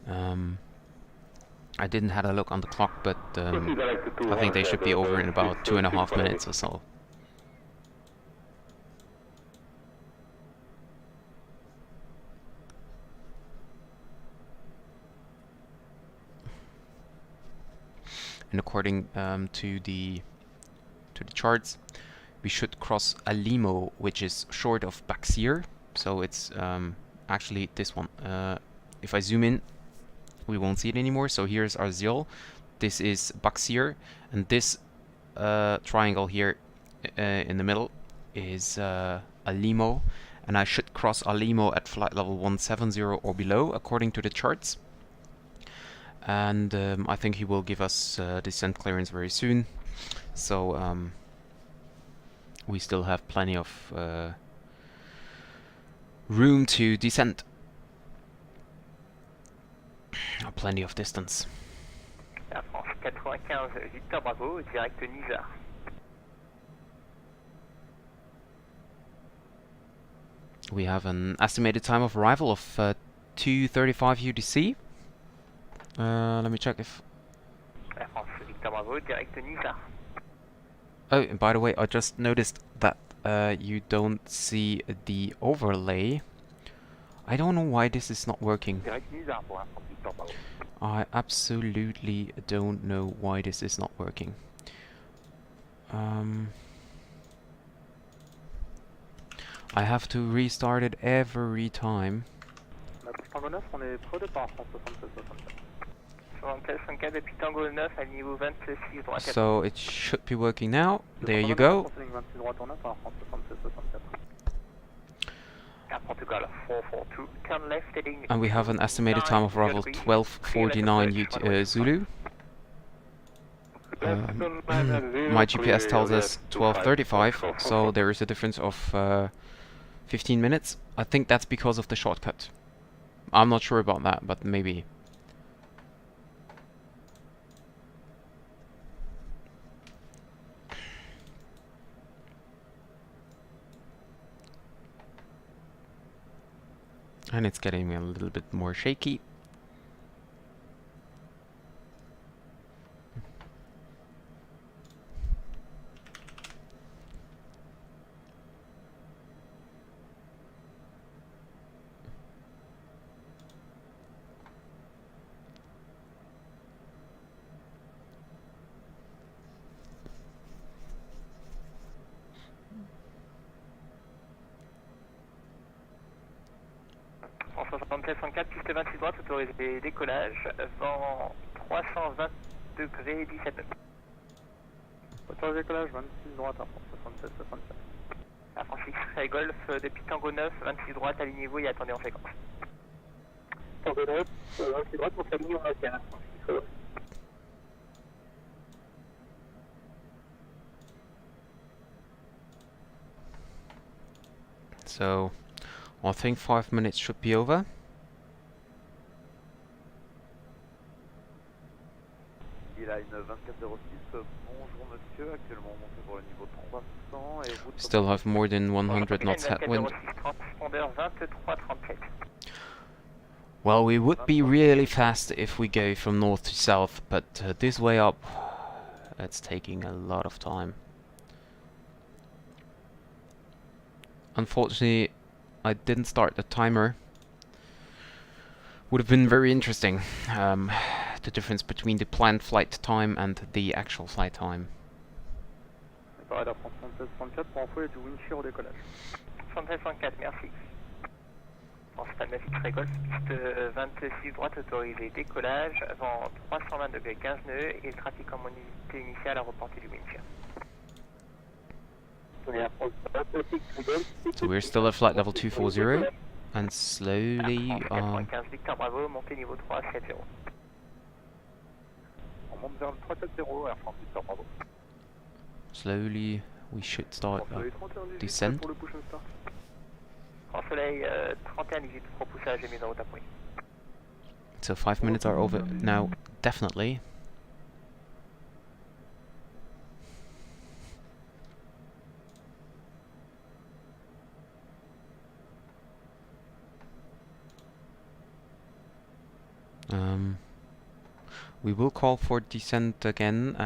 Speaker 1: I didn't have a look on the clock, but I think they should be over in about 2.5 minutes or so. And according to the charts, we should cross a limo, which is short of Baxir, so it's actually this one. If I zoom in, we won't see it anymore. So here's our Ziel, this is Baxir, and this triangle here in the middle is a limo, and I should cross a limo at flight level 170 or below, according to the charts. And I think he will give us descent clearance very soon, so we still have plenty of room to descend. Plenty of distance.
Speaker 3: Air France 95 Victor Bravo, direct Nizar.
Speaker 1: We have an estimated time of arrival of 2:35 UTC. Let me check if...
Speaker 3: Air France Victor Bravo, direct Nizar.
Speaker 1: Oh, and by the way, I just noticed that you don't see the overlay. I don't know why this is not working.
Speaker 4: Direct Nizar pour Air France Victor Bravo.
Speaker 1: I absolutely don't know why this is not working. I have to restart it every time.
Speaker 4: Tango 9, on est pro départ, France 76-67.
Speaker 3: 76-64 depuis Tango 9 à niveau 26 droite.
Speaker 1: So it should be working now. There you go.
Speaker 4: 26 droite en 9, Air France 76-64.
Speaker 3: Air Portugal 442, turn left heading.
Speaker 1: And we have an estimated time of arrival 12:49 Zulu. My GPS tells us 12:35, so there is a difference of 15 minutes. I think that's because of the shortcut. I'm not sure about that, but maybe. And it's getting a little bit more shaky.
Speaker 3: En 76-104, piste 26 droite, autorisé décollage, vent 320 degrés 17 nœuds.
Speaker 4: Autorisé décollage 26 droite, Air France 76-64.
Speaker 3: Air France X-Ray Golf depuis Tango 9, 26 droite, alignez-vous et attendez en fréquence.
Speaker 2: Tango 9, 26 droite, pour s'aligner en maintien. Air France X-Ray Golf.
Speaker 1: So I think 5 minutes should be over.
Speaker 4: bonjour monsieur, actuellement monté pour le niveau 300 et route...
Speaker 1: Still have more than 100 knots headwind.
Speaker 3: Transpondeur 2337.
Speaker 1: Well, we would be really fast if we go from north to south, but this way up, it's taking a lot of time. Unfortunately, I didn't start the timer. Would have been very interesting, the difference between the planned flight time and the actual flight time.
Speaker 4: Radar France 7634 pour info, il y a du wind shear au décollage.
Speaker 3: 7634, merci. Principal Navigraph Golf, piste 26 droite autorisée, décollage, vent 320 degrés 15 nœuds et le trafic en unité initiale à reporter du wind shear.
Speaker 1: So we're still at flight level 240, and slowly,
Speaker 3: 95 Victor Bravo, montée niveau 370.
Speaker 4: On monte vers le 340, Air France Victor Bravo.
Speaker 1: slowly we should start
Speaker 4: Soleil 31 18
Speaker 1: descent.
Speaker 4: pour le push and start.
Speaker 3: Grand Soleil 31 18, propoussage et mise en route appuie.
Speaker 1: So 5 minutes are over now, definitely. We will call for descent again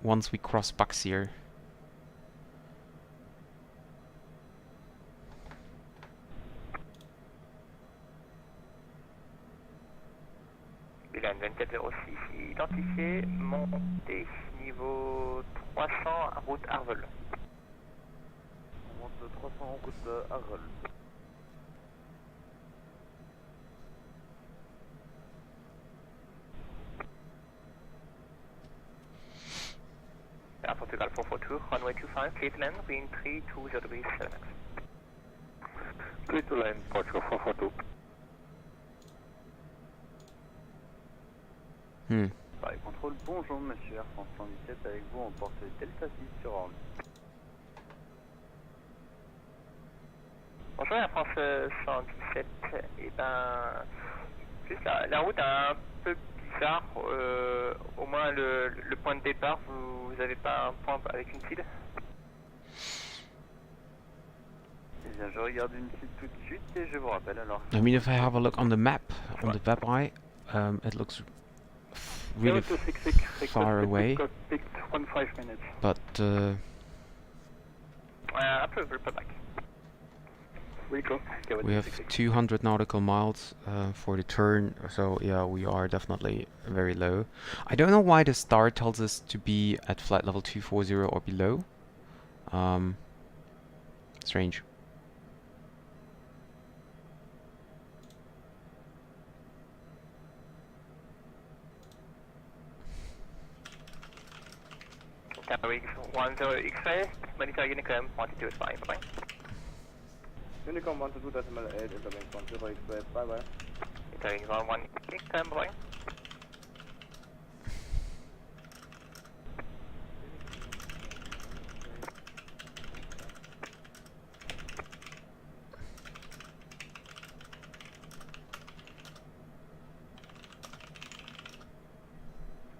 Speaker 1: once we cross Baxir.
Speaker 3: Bilan 2406 identifié, montée niveau 300, route Arvel.
Speaker 4: On monte de 300 en route de Arvel.
Speaker 3: Air Portugal 442, runway 25, clear to land, wind 320 degrees 7 knots.
Speaker 4: Clear to land, Portugal 442. Paris contrôle, bonjour monsieur, Air France 117 avec vous, on porte Delta 6 sur Orly.
Speaker 3: Bonjour Air France 117, et ben, juste la route est un peu bizarre, au moins le point de départ, vous avez pas un point avec une cible?
Speaker 4: Eh bien je regarde une cible tout de suite et je vous rappelle alors.
Speaker 1: I mean, if I have a look on the map, on the web eye, it looks really far away, but
Speaker 3: Un peu back.
Speaker 1: we have 200 nautical miles for the turn, so yeah, we are definitely very low. I don't know why the star tells us to be at flight level 240 or below. Strange.
Speaker 3: Tower 10 X-ray, monitor Unicom 122 is fine, bye-bye.
Speaker 4: Unicom 122.8, intervention 0 X-ray, bye bye.
Speaker 3: Entering zone 1 Unicom, bye-bye.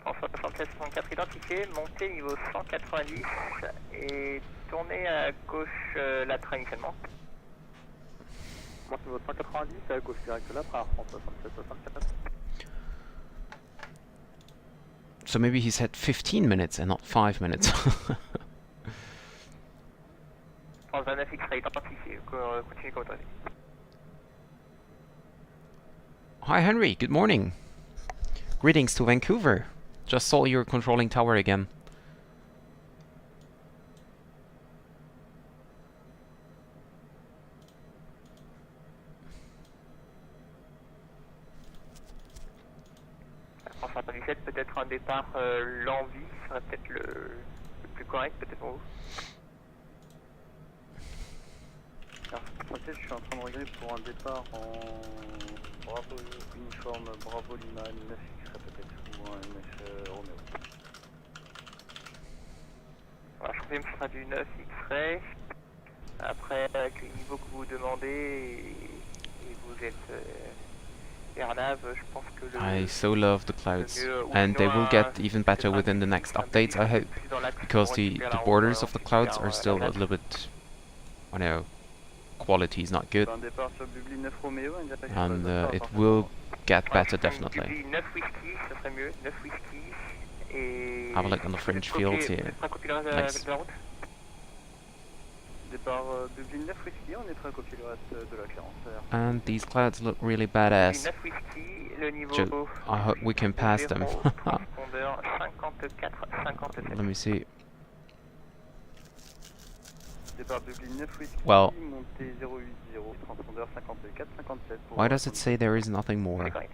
Speaker 3: François 7664 identifié, montée niveau 190 et tournée à gauche latéral initialement.
Speaker 4: Monte niveau 190 à gauche direct latéral, François 7664.
Speaker 1: So maybe he said 15 minutes and not 5 minutes.
Speaker 3: France 29 X-ray identifié, continue comme autorisé.
Speaker 1: Hi Henry, good morning. Greetings to Vancouver. Just saw your controlling tower again.
Speaker 3: France 117, peut-être un départ l'envie serait peut-être le plus correct, peut-être pour vous.
Speaker 4: Alors, je suis en train de regarder pour un départ en Bravo uniforme Bravo Lima 9 X-ray peut-être, ou un MF Romeo.
Speaker 3: Voilà, je confirme que ce sera du 9 X-ray. Après, avec le niveau que vous demandez, et vous êtes Airnav, je pense que
Speaker 1: I so love the clouds,
Speaker 3: mieux, ou
Speaker 1: and they
Speaker 3: sinon
Speaker 1: will get even better
Speaker 3: peut-être
Speaker 1: within the
Speaker 3: un
Speaker 1: next
Speaker 3: un
Speaker 1: updates, I
Speaker 3: défi
Speaker 1: hope,
Speaker 3: plus dans l'axe pour
Speaker 1: because
Speaker 3: récupérer
Speaker 1: the
Speaker 3: la
Speaker 1: borders
Speaker 3: route,
Speaker 1: of the clouds
Speaker 3: vers
Speaker 1: are still a
Speaker 3: la
Speaker 1: little bit, I know, quality is not good,
Speaker 4: Un départ sur Bubli 9 Roméo, une direction
Speaker 1: and
Speaker 4: Alpha,
Speaker 1: it
Speaker 4: parfaitement.
Speaker 1: will get
Speaker 3: Ouais,
Speaker 1: better
Speaker 3: je pense
Speaker 1: definitely.
Speaker 3: Bubli 9 whisky, ce serait mieux, 9 whisky. Et
Speaker 1: Have a look on the
Speaker 3: vous
Speaker 1: fringe
Speaker 3: êtes
Speaker 1: fields
Speaker 3: vous
Speaker 1: here.
Speaker 3: êtes prêt à copier
Speaker 1: Nice.
Speaker 3: la route?
Speaker 4: Départ Bubli 9 Whisky, on est prêt à copier le reste de la clearance.
Speaker 1: And these clouds look really
Speaker 3: Bubli
Speaker 1: badass.
Speaker 3: 9 whisky, le niveau
Speaker 1: I hope we can pass them.
Speaker 3: 0, transpondeur 54, 57.
Speaker 1: Let me see.
Speaker 4: Départ Bubli 9 Whisky,
Speaker 1: Well,
Speaker 4: montée 080, transpondeur 54, 57.
Speaker 1: why does it say there is nothing more?
Speaker 3: C'est correct.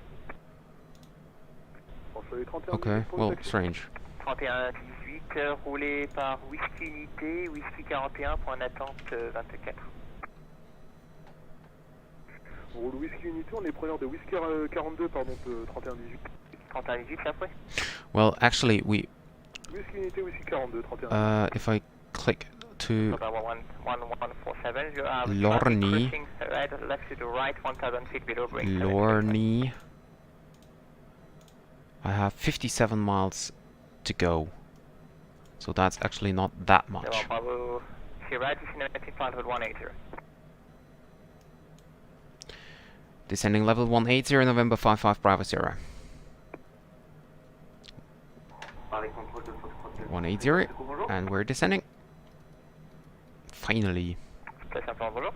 Speaker 1: Okay, well, strange.
Speaker 3: 31 18, roulé par Whisky Unité, Whisky 41 pour une attente 24.
Speaker 2: Roule Whisky Unité, on est preneur de Whisky 42, pardon, de 31-18.
Speaker 3: 31 18, c'est après?
Speaker 1: Well, actually, we,
Speaker 2: Whisky Unité, Whisky 42, 31.
Speaker 1: if I click to
Speaker 3: November 1147, you are
Speaker 1: Lorny.
Speaker 3: cruising right, left to the right, 1000 feet below break.
Speaker 1: Lorny, I have 57 miles to go. So that's actually not that much.
Speaker 3: November Bravo, see right, descending 180.
Speaker 1: Descending level 180, November 55 Bravo 0. 180, and we're descending. Finally.
Speaker 3: C'est simplement bonjour.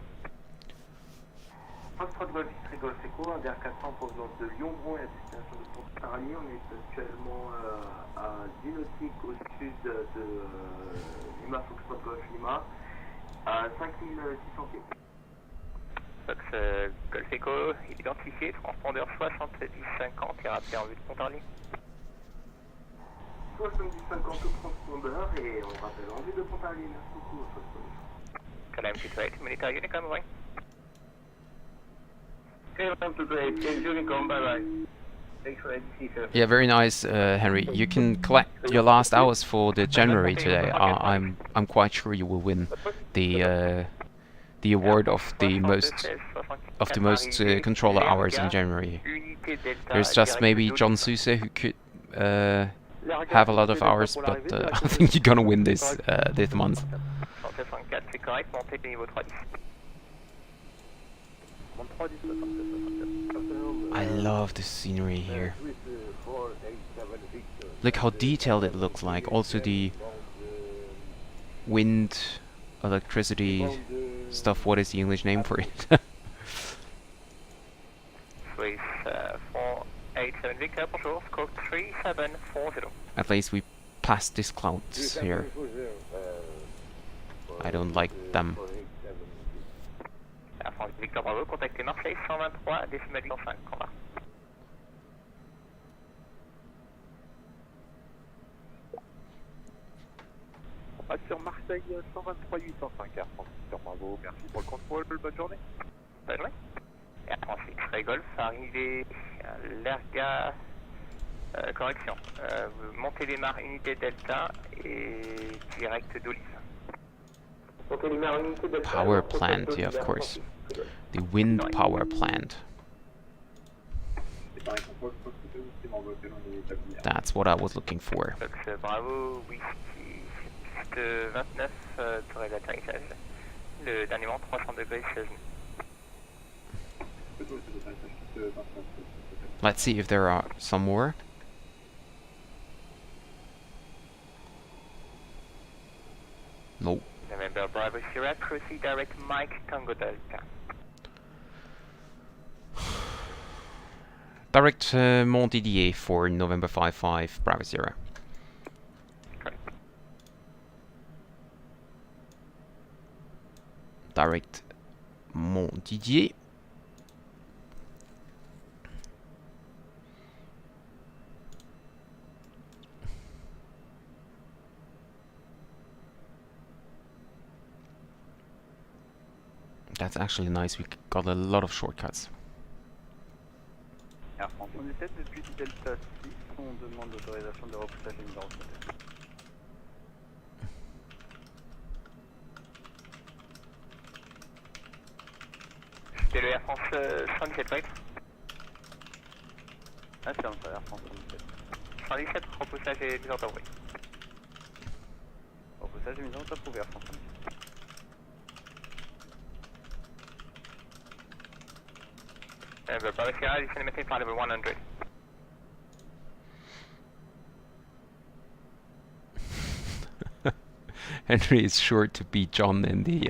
Speaker 2: Foxtrot Golf, Golf Echo, un DR400 provenance de Lyon-Bron et à destination de Pont-Saint-Remy. On est actuellement à 10 nautiques au sud de Lima, Foxtrot Golf Lima, à 5600 pieds.
Speaker 3: Fox Golf Echo, identifié, transpondeur 70-50 et rappelé en vue de Pont-Saint-Remy.
Speaker 2: 70-50 au transpondeur et on rappelle en vue de Pont-Saint-Remy. Merci beaucoup.
Speaker 3: Climb to 8, military unit coming away.
Speaker 2: Climb to 8, Unicom, bye bye. Thanks for ADC, sir.
Speaker 1: Yeah, very nice, Henry. You can collect your last hours for the January today. I'm quite sure you will win the award of the most controller hours in January. There's just maybe John Suse who could have a lot of hours, but I think you're gonna win this month.
Speaker 3: 64, c'est correct, montez niveau 310.
Speaker 1: I love the scenery here. Look how detailed it looks like. Also the wind, electricity stuff. What is the English name for it?
Speaker 3: Swiss 487 Victor, bonjour, scope 3740.
Speaker 1: At least we passed these clouds here. I don't like them.
Speaker 3: Air France Victor Bravo, contactez Marseille 123, décimal 805, combat.
Speaker 2: Sur Marseille 123 805, Air France Victor Bravo, merci pour le contrôle, bonne journée.
Speaker 3: Bonne journée. Air France X-Ray Golf, arrivé à l'Erga, correction, montez les mares unité Delta et direct d'Olive.
Speaker 1: Power plant, yeah, of course. The wind power plant. That's what I was looking for.
Speaker 3: Fox Bravo, Whisky 29, tourée d'atterrissage. Le dernier vent 300 degrés 16 nœuds.
Speaker 1: Let's see if there are some more. Nope.
Speaker 3: November Bravo Sierra, proceed direct Mike Tango Delta.
Speaker 1: Direct Mont Didier for November 55 Bravo Sierra.
Speaker 3: Correct.
Speaker 1: Direct Mont Didier. That's actually nice, we got a lot of shortcuts.
Speaker 4: Air France 17 depuis Delta 6, on demande l'autorisation de repoussage et numéro 7.
Speaker 3: C'était le Air France 117, right?
Speaker 4: Affirme ça, Air France 117.
Speaker 3: 117, repoussage et mise en temps, oui.
Speaker 4: Repoussage et mise en temps approuvé, Air France 117.
Speaker 3: Bravo Sierra, descend and maintain flight level 100.
Speaker 1: Henry is sure to beat John in the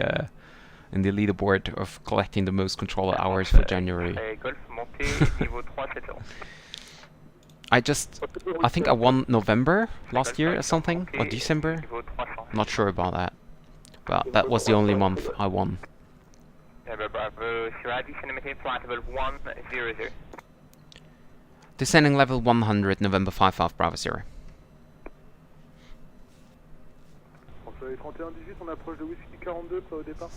Speaker 1: leaderboard of collecting the most controller hours for January.
Speaker 3: Golf, montée, niveau 370.
Speaker 1: I think I won November last year or something, or December. Not sure about that. But that was the only month I won.
Speaker 3: Bravo Sierra, descend and maintain flight level 100.
Speaker 1: Descending level 100, November 55, Bravo Sierra.
Speaker 4: François 31-18, on approche de Whisky 42, prêt au départ.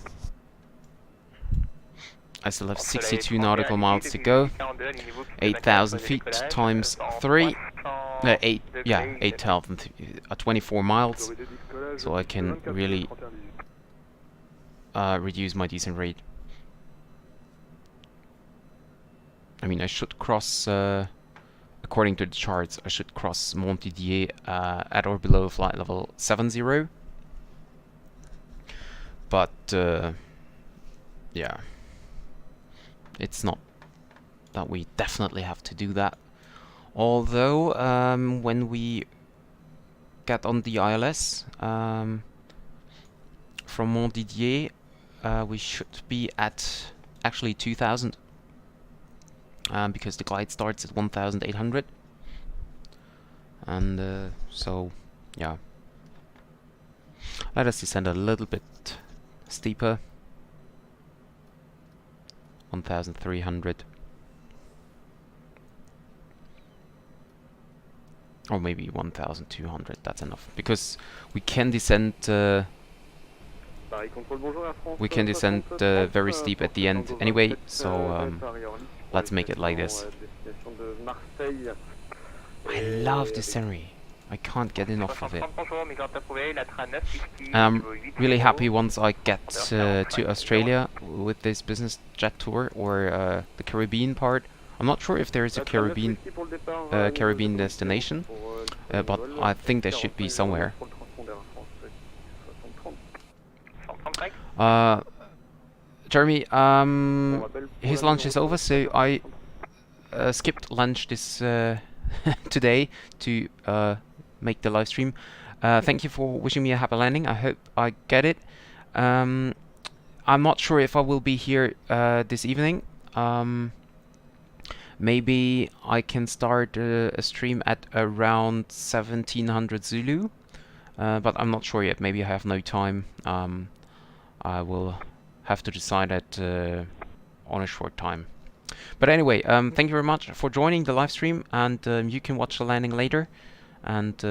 Speaker 1: I still have 62 nautical miles to go. 8,000 feet times 3. 8,000, 24 miles. So I can really reduce my descent rate. I mean, I should cross, according to the charts, I should cross Montdidier at or below flight level 70. But, yeah. It's not that we definitely have to do that. Although, when we get on the ILS from Montdidier, we should be at actually 2,000. Because the glide starts at 1,800. And so, yeah. Let us descend a little bit steeper. 1,300. Or maybe 1,200, that's enough. Because we can descend very steep at the end anyway, so let's make it like this. I love this scenery. I can't get enough of it. I'm really happy once I get to Australia with this business jet tour, or the Caribbean part. I'm not sure if there is a Caribbean destination, but I think there should be somewhere. Jeremy, his lunch is over, so I skipped lunch this today to make the live stream. Thank you for wishing me a happy landing. I hope I get it. I'm not sure if I will be here this evening. Maybe I can start a stream at around 1700 Zulu, but I'm not sure yet. Maybe I have no time. I will have to decide that on a short time. But anyway, thank you very much for joining the live stream, and you can watch the landing later. And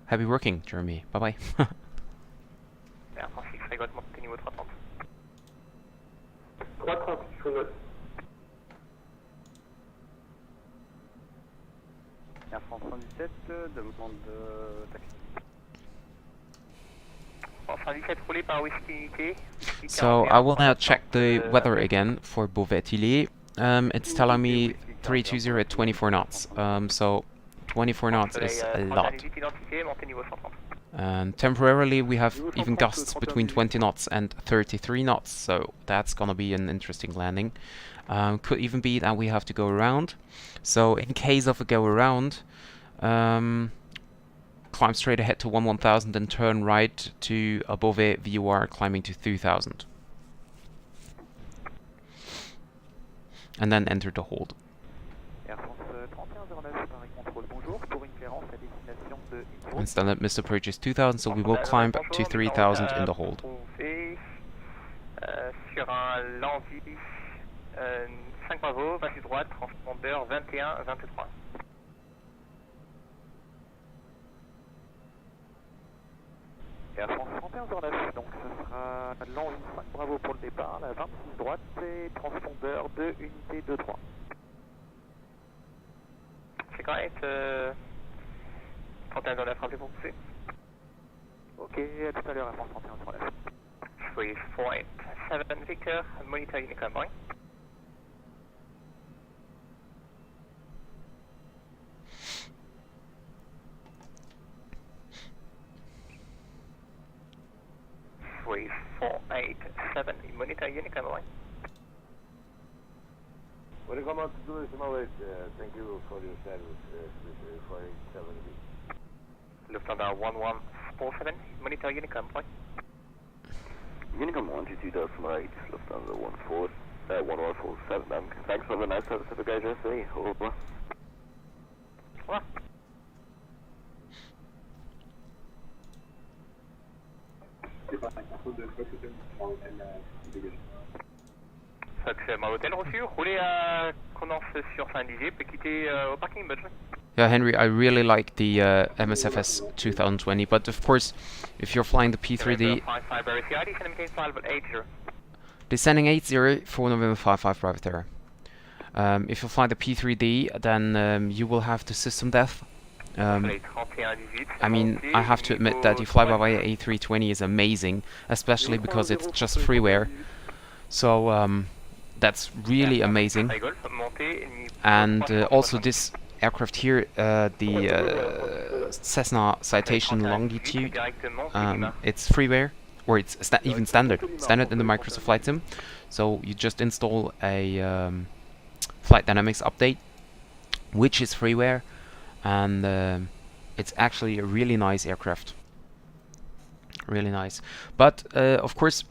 Speaker 1: happy working, Jeremy. Bye bye.
Speaker 3: Air France X Ray Golf, montée niveau 330.
Speaker 2: 330, je vous note.
Speaker 4: Air France 117, demande taxi.
Speaker 3: France 117 roulé par Whisky Unité.
Speaker 1: So I will now check the weather again for Beauvais Tillé. It's telling me 320 at 24 knots. So 24 knots is a lot. And temporarily we have even gusts between 20 knots and 33 knots, so that's gonna be an interesting landing. Could even be that we have to go around. So in case of a go around, climb straight ahead to 1000 and turn right to Beauvais VOR, climbing to 2000. And then enter the hold. And standard mist approach is 2000, so we will climb to 3000 in the hold.
Speaker 3: Sur un Landy 5 Bravo, 28 droite, transpondeur 21, 23.
Speaker 4: Air France 3109, donc ce sera Landy 5 Bravo pour le départ, la 26 droite et transpondeur 2 unité 2-3.
Speaker 3: C'est correct, 3109, rappelez pour pousser.
Speaker 4: Ok, à tout à l'heure, Air France 3109.
Speaker 3: 347 Victor, monitor Unicom, boy. 1487, monitor Unicom line.
Speaker 5: Welcome on to Toulouse, thank you for your service, for 870.
Speaker 3: Lufthansa 1147, monitor Unicom point.
Speaker 4: Unicom 122.8, Lufthansa 1147. Thanks for the nice service of the guys yesterday. Au revoir.
Speaker 3: What? Fox Hotel reçu, roulez à Condance sur Saint-Dizier, peut quitter au parking, bonne journée.
Speaker 1: Yeah, Henry, I really like the MSFS 2020, but of course, if you're flying the P3D, descending 80 for November 55 Private Terror. If you fly the P3D, then you will have the system death. I mean, I have to admit that the fly-by-wire A320 is amazing, especially because it's just freeware. So that's really amazing. And also this aircraft here, the Cessna Citation Longitude, it's freeware, or it's even standard in the Microsoft Flight Sim. So you just install a Flight Dynamics update, which is freeware, and it's actually a really nice aircraft. Really nice. But of course,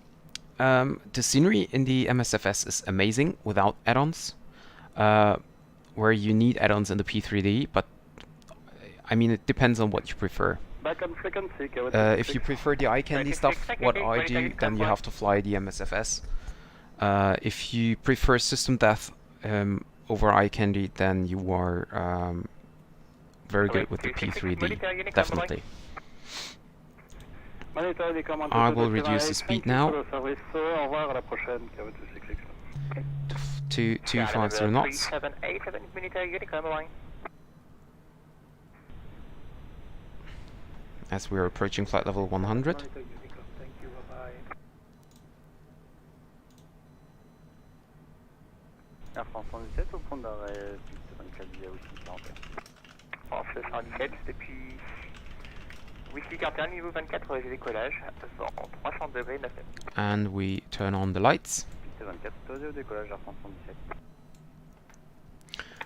Speaker 1: the scenery in the MSFS is amazing without add-ons. Where you need add-ons in the P3D, but I mean, it depends on what you prefer. If you prefer the eye candy stuff, what I do, then you have to fly the MSFS. If you prefer system death over eye candy, then you are very good with the P3D, definitely. I will reduce the speed now to 250 knots. As we are approaching flight level 100.
Speaker 4: Air France 117 au point d'arrêt, piste 24 via aussi 41.
Speaker 3: France 117 depuis Whisky 41, niveau 24, j'ai décollage, vent 300 degrés 9.
Speaker 1: And we turn on the lights.
Speaker 4: Piste 24, autorisé au décollage, Air France 117.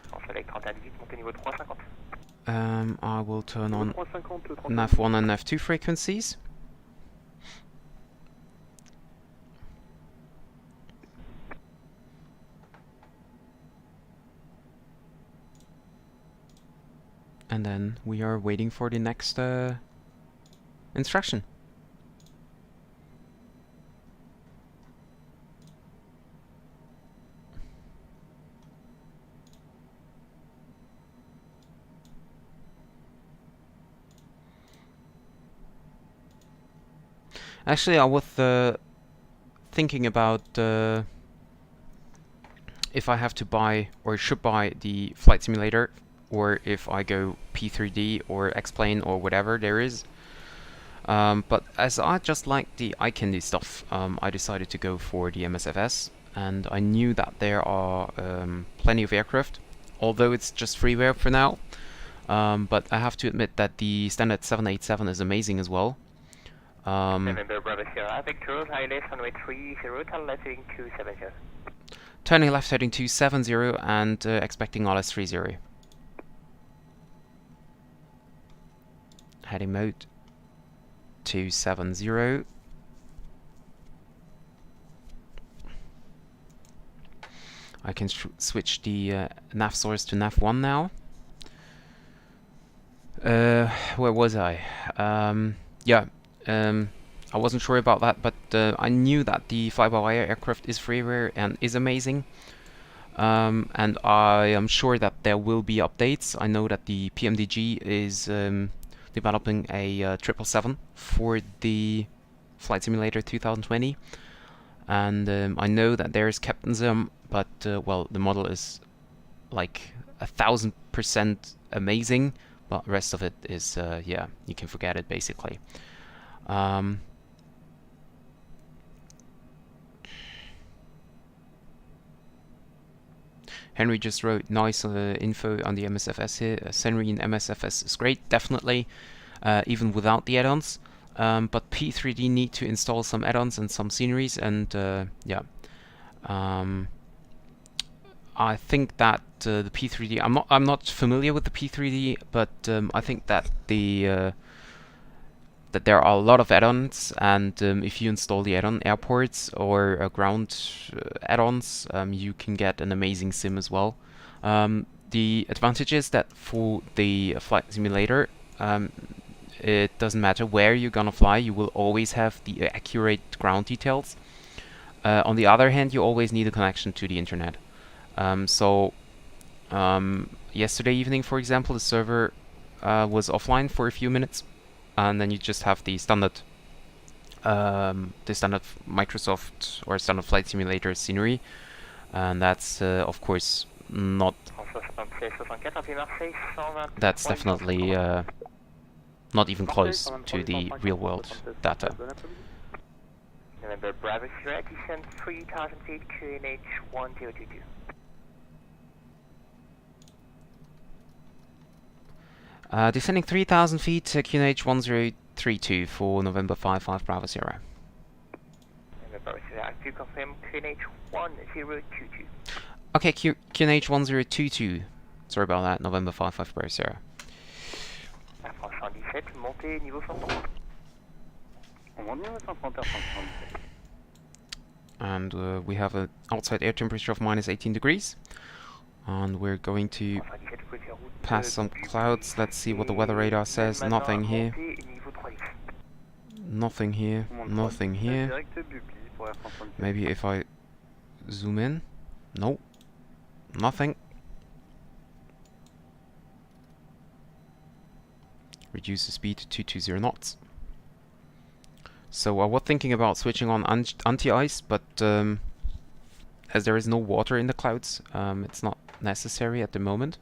Speaker 3: France avec 31 18, montée niveau 350.
Speaker 1: I will turn on nav 1 and nav 2 frequencies. And then we are waiting for the next instruction. Actually, I was thinking about if I have to buy or should buy the flight simulator, or if I go P3D or X-Plane or whatever there is. But as I just like the eye candy stuff, I decided to go for the MSFS, and I knew that there are plenty of aircraft, although it's just freeware for now. But I have to admit that the standard 787 is amazing as well.
Speaker 3: November Bravo Sierra, Victor, ILS runway 30, turn left heading 270.
Speaker 1: Turning left heading 270 and expecting ILS 30. Heading mode 270. I can switch the nav source to nav 1 now. Where was I? I wasn't sure about that, but I knew that the fly-by-wire aircraft is freeware and is amazing. And I am sure that there will be updates. I know that the PMDG is developing a 777 for the Flight Simulator 2020. And I know that there is Captainism, but well, the model is like 1000% amazing, but the rest of it is, yeah, you can forget it basically. Henry just wrote nice info on the MSFS here. Scenery in MSFS is great, definitely, even without the add-ons. but P3D need to install some add-ons and some sceneries, and yeah. I think that the P3D. I'm not familiar with the P3D, but I think that that there are a lot of add-ons, and if you install the add-on airports or ground add-ons, you can get an amazing sim as well. The advantage is that for the flight simulator, it doesn't matter where you're gonna fly, you will always have the accurate ground details. On the other hand, you always need a connection to the internet. Yesterday evening, for example, the server was offline for a few minutes, and then you just have the standard Microsoft or standard flight simulator scenery, and that's of course not. That's definitely not even close to the real world data.
Speaker 3: November Bravo Sierra, descend 3,000 feet, QNH 1022.
Speaker 1: Descending 3,000 feet, QNH 1032 for November 55 Bravo Sierra.
Speaker 3: November Bravo Sierra, do confirm QNH 1022.
Speaker 1: Okay, QNH 1022. Sorry about that, November 55 Bravo Sierra.
Speaker 3: Air France 117, montée niveau 130.
Speaker 1: And we have an outside air temperature of minus 18 degrees. And we're going to pass some clouds. Let's see what the weather radar says. Nothing here. Nothing here. Nothing here. Maybe if I zoom in. Nope. Nothing. Reduce the speed to 220 knots. So I was thinking about switching on anti-ice, but as there is no water in the clouds, it's not necessary at the moment.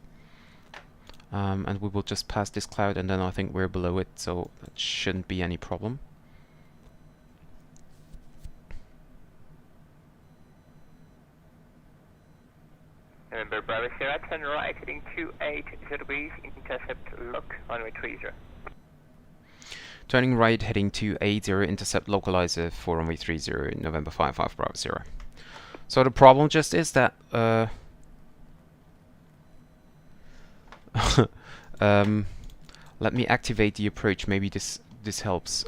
Speaker 1: And we will just pass this cloud, and then I think we're below it, so it shouldn't be any problem.
Speaker 3: November Bravo Sierra, turn right, heading 28 degrees, intercept lock, runway 30.
Speaker 1: Turning right, heading 280, intercept localizer for runway 30, November 55 Bravo Sierra. So the problem just is that let me activate the approach. Maybe this helps.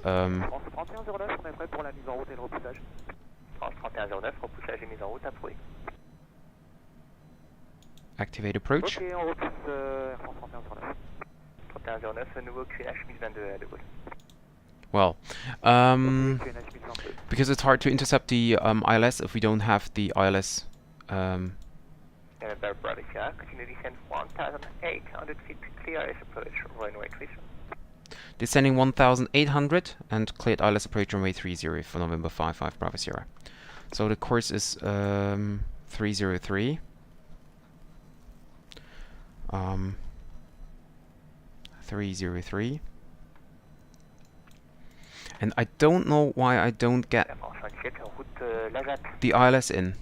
Speaker 1: Activate approach. Well, because it's hard to intercept the ILS if we don't have the ILS. Descending 1,800 and cleared ILS approach runway 30 for November 55 Bravo Sierra. So the course is 303. 303. And I don't know why I don't get the ILS in.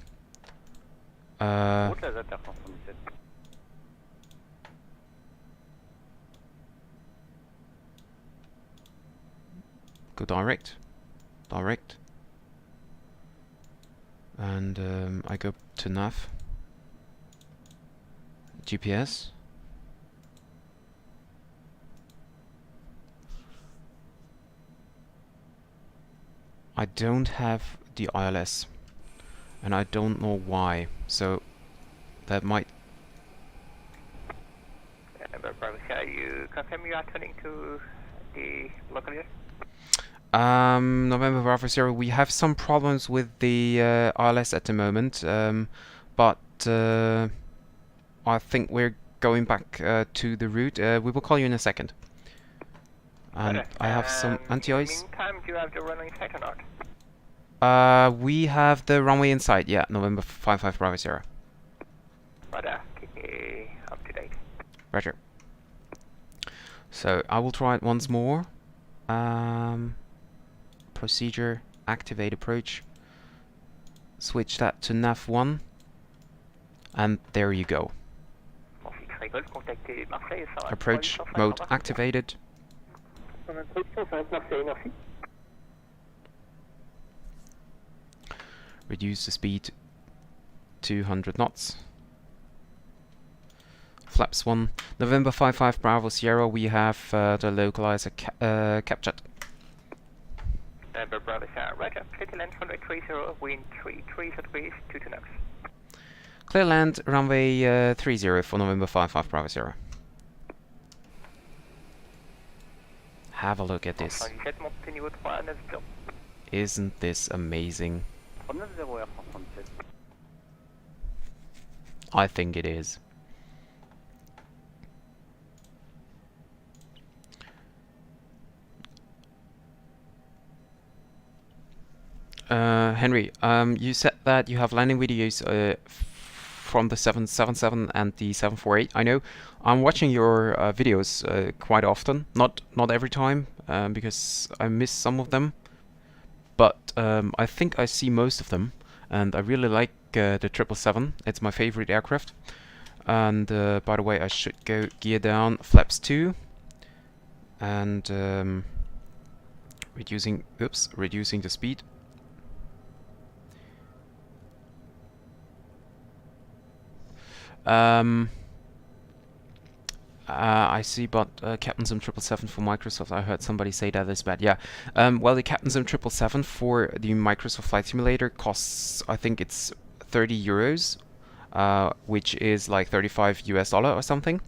Speaker 1: Go direct. Direct. And I go to nav. GPS. I don't have the ILS, and I don't know why, so that might...
Speaker 3: You confirm you are turning to the local area?
Speaker 1: November Bravo Sierra, we have some problems with the ILS at the moment, but I think we're going back to the route. We will call you in a second. And I have some anti-ice.
Speaker 3: Meantime, do you have the runway in sight or not?
Speaker 1: We have the runway in sight, yeah, November 55 Bravo Sierra.
Speaker 3: Roger, keep me up to date.
Speaker 1: Roger. So I will try it once more. Procedure, activate approach. Switch that to nav 1. And there you go. Approach mode activated. reduce the speed 200 knots. Flaps 1. November 55 Bravo Sierra, we have the localizer captured.
Speaker 3: November Bravo Sierra, roger. Clear to land runway 30, wind 33 degrees, 22 knots.
Speaker 1: Clear land runway 30 for November 55 Bravo Sierra. Have a look at this.
Speaker 3: 177, montée niveau 3, 9 0.
Speaker 1: Isn't this amazing?
Speaker 4: 390 R177.
Speaker 1: I think it is. Henry, you said that you have landing videos from the 777 and the 748. I know I'm watching your videos quite often, not every time, because I miss some of them, but I think I see most of them, and I really like the 777. It's my favorite aircraft. And by the way, I should go gear down, flaps 2, and reducing the speed. I see, but Captain Sim 777 for Microsoft, I heard somebody say that is bad. Yeah, well, the Captain Sim 777 for the Microsoft Flight Simulator costs, I think it's 30 euros, which is like $35 US or something.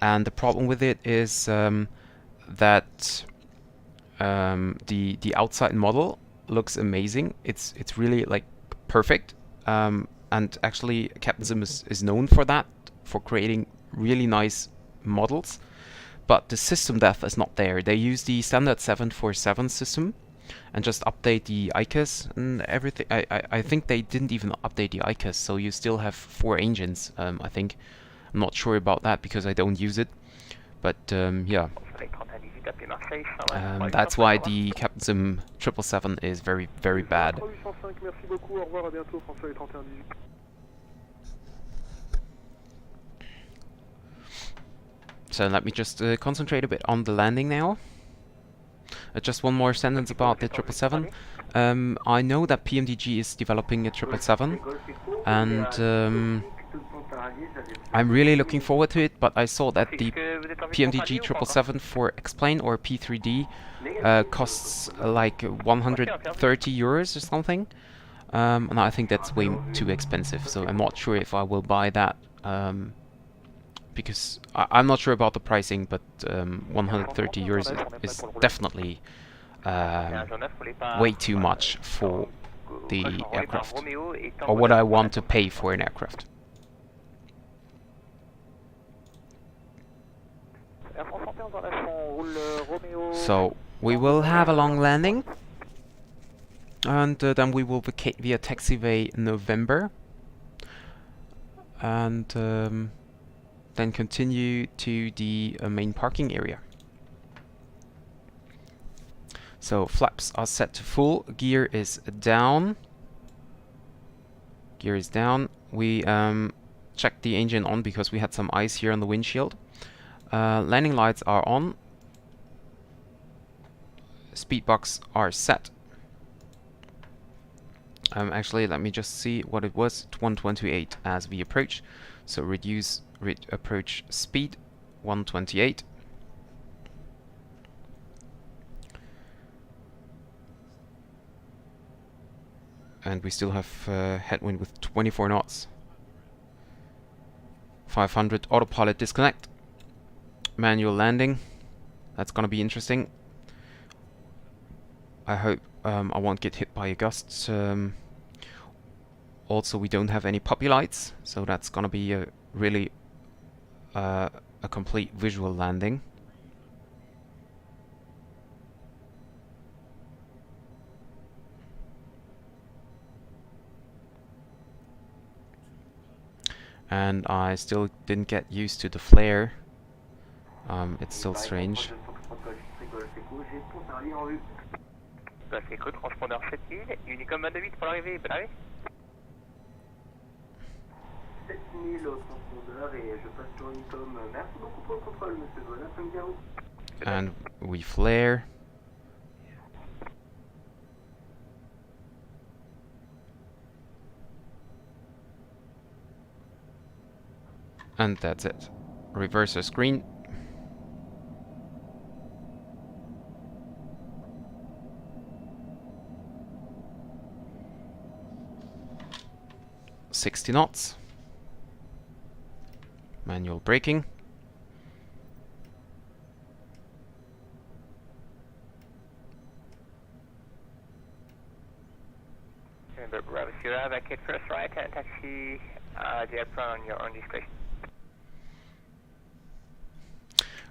Speaker 1: And the problem with it is that the outside model looks amazing. It's really like perfect. And actually, Captain Sim is known for that, for creating really nice models. But the system depth is not there. They use the standard 747 system and just update the ICAS and everything. I think they didn't even update the ICAS, so you still have 4 engines, I think. I'm not sure about that because I don't use it. But yeah. That's why the Captain Sim 777 is very, very bad. So let me just concentrate a bit on the landing now. Just one more sentence about the 777. I know that PMDG is developing a 777, and I'm really looking forward to it, but I saw that the PMDG 777 for X-Plane or P3D costs like 130 euros or something, and I think that's way too expensive, so I'm not sure if I will buy that, because I'm not sure about the pricing, but 130 euros is definitely way too much for the aircraft, or what I want to pay for an aircraft. So we will have a long landing, and then we will vacate via taxiway November, and then continue to the main parking area. So flaps are set to full, gear is down. Gear is down. We checked the engine on because we had some ice here on the windshield. Landing lights are on. Speed box are set. Actually, let me just see what it was. 128 as we approach. So reduce approach speed 128. And we still have headwind with 24 knots. 500 autopilot disconnect. Manual landing. That's gonna be interesting. I hope I won't get hit by a gust. Also, we don't have any puppy lights, so that's gonna be a really a complete visual landing. And I still didn't get used to the flare. It's still strange.
Speaker 3: Transpondeur 7000, Unicom 228 pour l'arrivée, bonne arrivée.
Speaker 2: 7000 au transpondeur et je passe sur Unicom. Merci beaucoup pour le contrôle, monsieur. Bon après-midi à vous.
Speaker 1: And we flare. And that's it. Reverse the screen. $60 knots. Manual braking.
Speaker 3: Remember, Bravo Sierra, vacate first right and taxi the apron on your own discretion.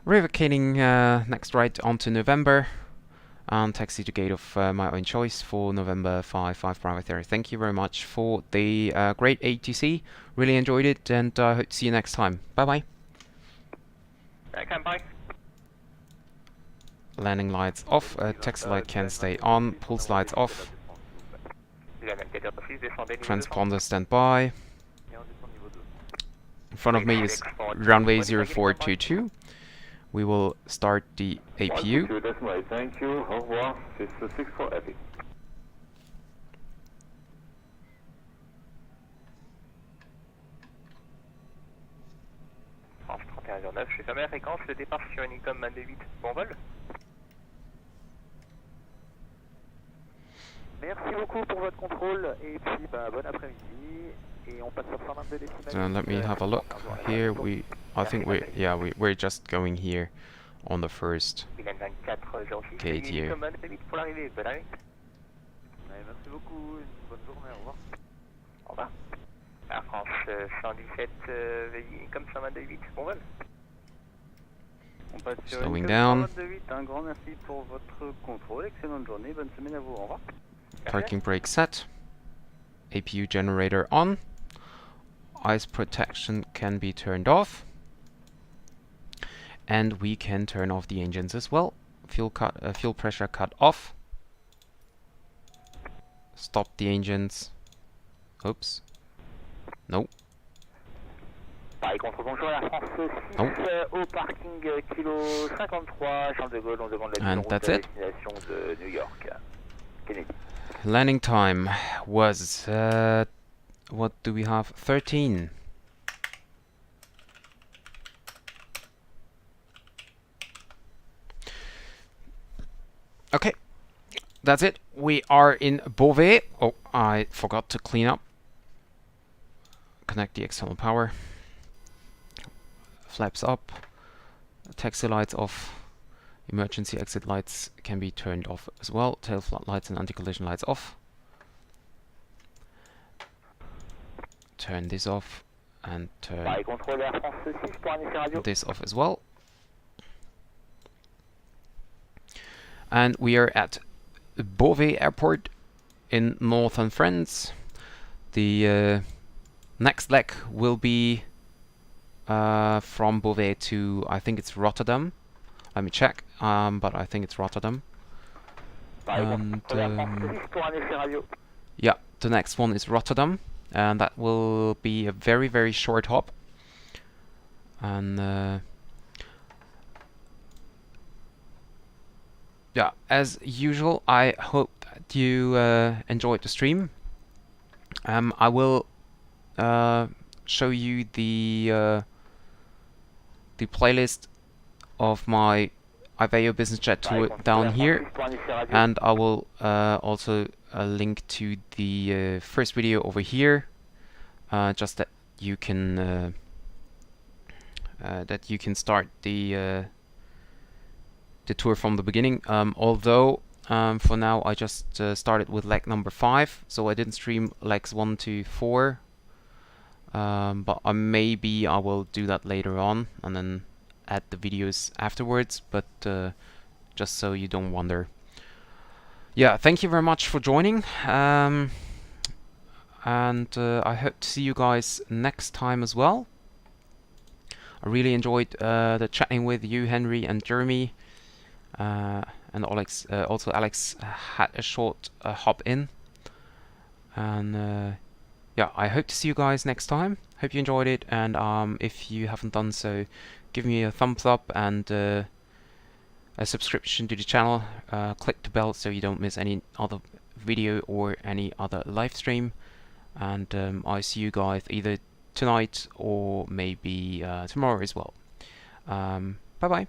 Speaker 1: Revocating next right onto November. And taxi to gate of my own choice for November 5 Bravo Theory. Thank you very much for the great ATC. Really enjoyed it, and I hope to see you next time. Bye bye.
Speaker 3: Bye.
Speaker 1: Landing lights off, taxi light can stay on, pulse lights off, transponder standby. In front of me is runway 0422. We will start the APU.
Speaker 5: Thank you. Au revoir. C'est 64 Epic.
Speaker 3: France 3109, je suis fermé la fréquence, le départ sur Unicom 228, bon vol.
Speaker 4: Merci beaucoup pour votre contrôle et puis bon après-midi et on passe sur 122 décimales.
Speaker 1: So let me have a look. Here I think we're just going here on the first gate here.
Speaker 3: Merci
Speaker 4: beaucoup, une bonne journée, au revoir.
Speaker 3: Au revoir. Air France 117, veuillez Unicom 128, bon vol.
Speaker 4: On passe sur
Speaker 1: Slowing
Speaker 4: Unicom
Speaker 1: down.
Speaker 4: 128, un grand merci pour votre contrôle, excellente journée, bonne semaine à vous, au revoir.
Speaker 1: Parking brake set. APU generator on. Ice protection can be turned off. And we can turn off the engines as well. Fuel pressure cut off. Stop the engines. Oops. Nope.
Speaker 3: Paris contre bonjour, Air France 6 au parking kilo 53, Charles de Gaulle, on demande la
Speaker 1: And that's it.
Speaker 3: destination de New York. Kennedy.
Speaker 1: Landing time was, what do we have? 13. Okay, that's it. We are in Beauvais. Oh, I forgot to clean up. Connect the external power. Flaps up. Taxi lights off. Emergency exit lights can be turned off as well. Tail floodlights and anti-collision lights off. Turn this off and turn this off as well. And we are at Beauvais Airport in northern France. The next leg will be from Beauvais to, I think it's Rotterdam. Let me check, but I think it's Rotterdam. And, yeah, the next one is Rotterdam, and that will be a very, very short hop. And yeah, as usual, I hope that you enjoyed the stream. I will show you the playlist of my IVAO BizJet tour down here, and I will also link to the first video over here, just that you can start the tour from the beginning. Although for now I just started with leg number 5, so I didn't stream legs 1 to 4. But maybe I will do that later on and then add the videos afterwards, but just so you don't wonder. Yeah, thank you very much for joining, and I hope to see you guys next time as well. I really enjoyed the chatting with you, Henry and Jeremy, and Alex. Also, Alex had a short hop in, and yeah, I hope to see you guys next time. Hope you enjoyed it, and if you haven't done so, give me a thumbs up and a subscription to the channel. Click the bell so you don't miss any other video or any other live stream. And I see you guys either tonight or maybe tomorrow as well. Bye bye.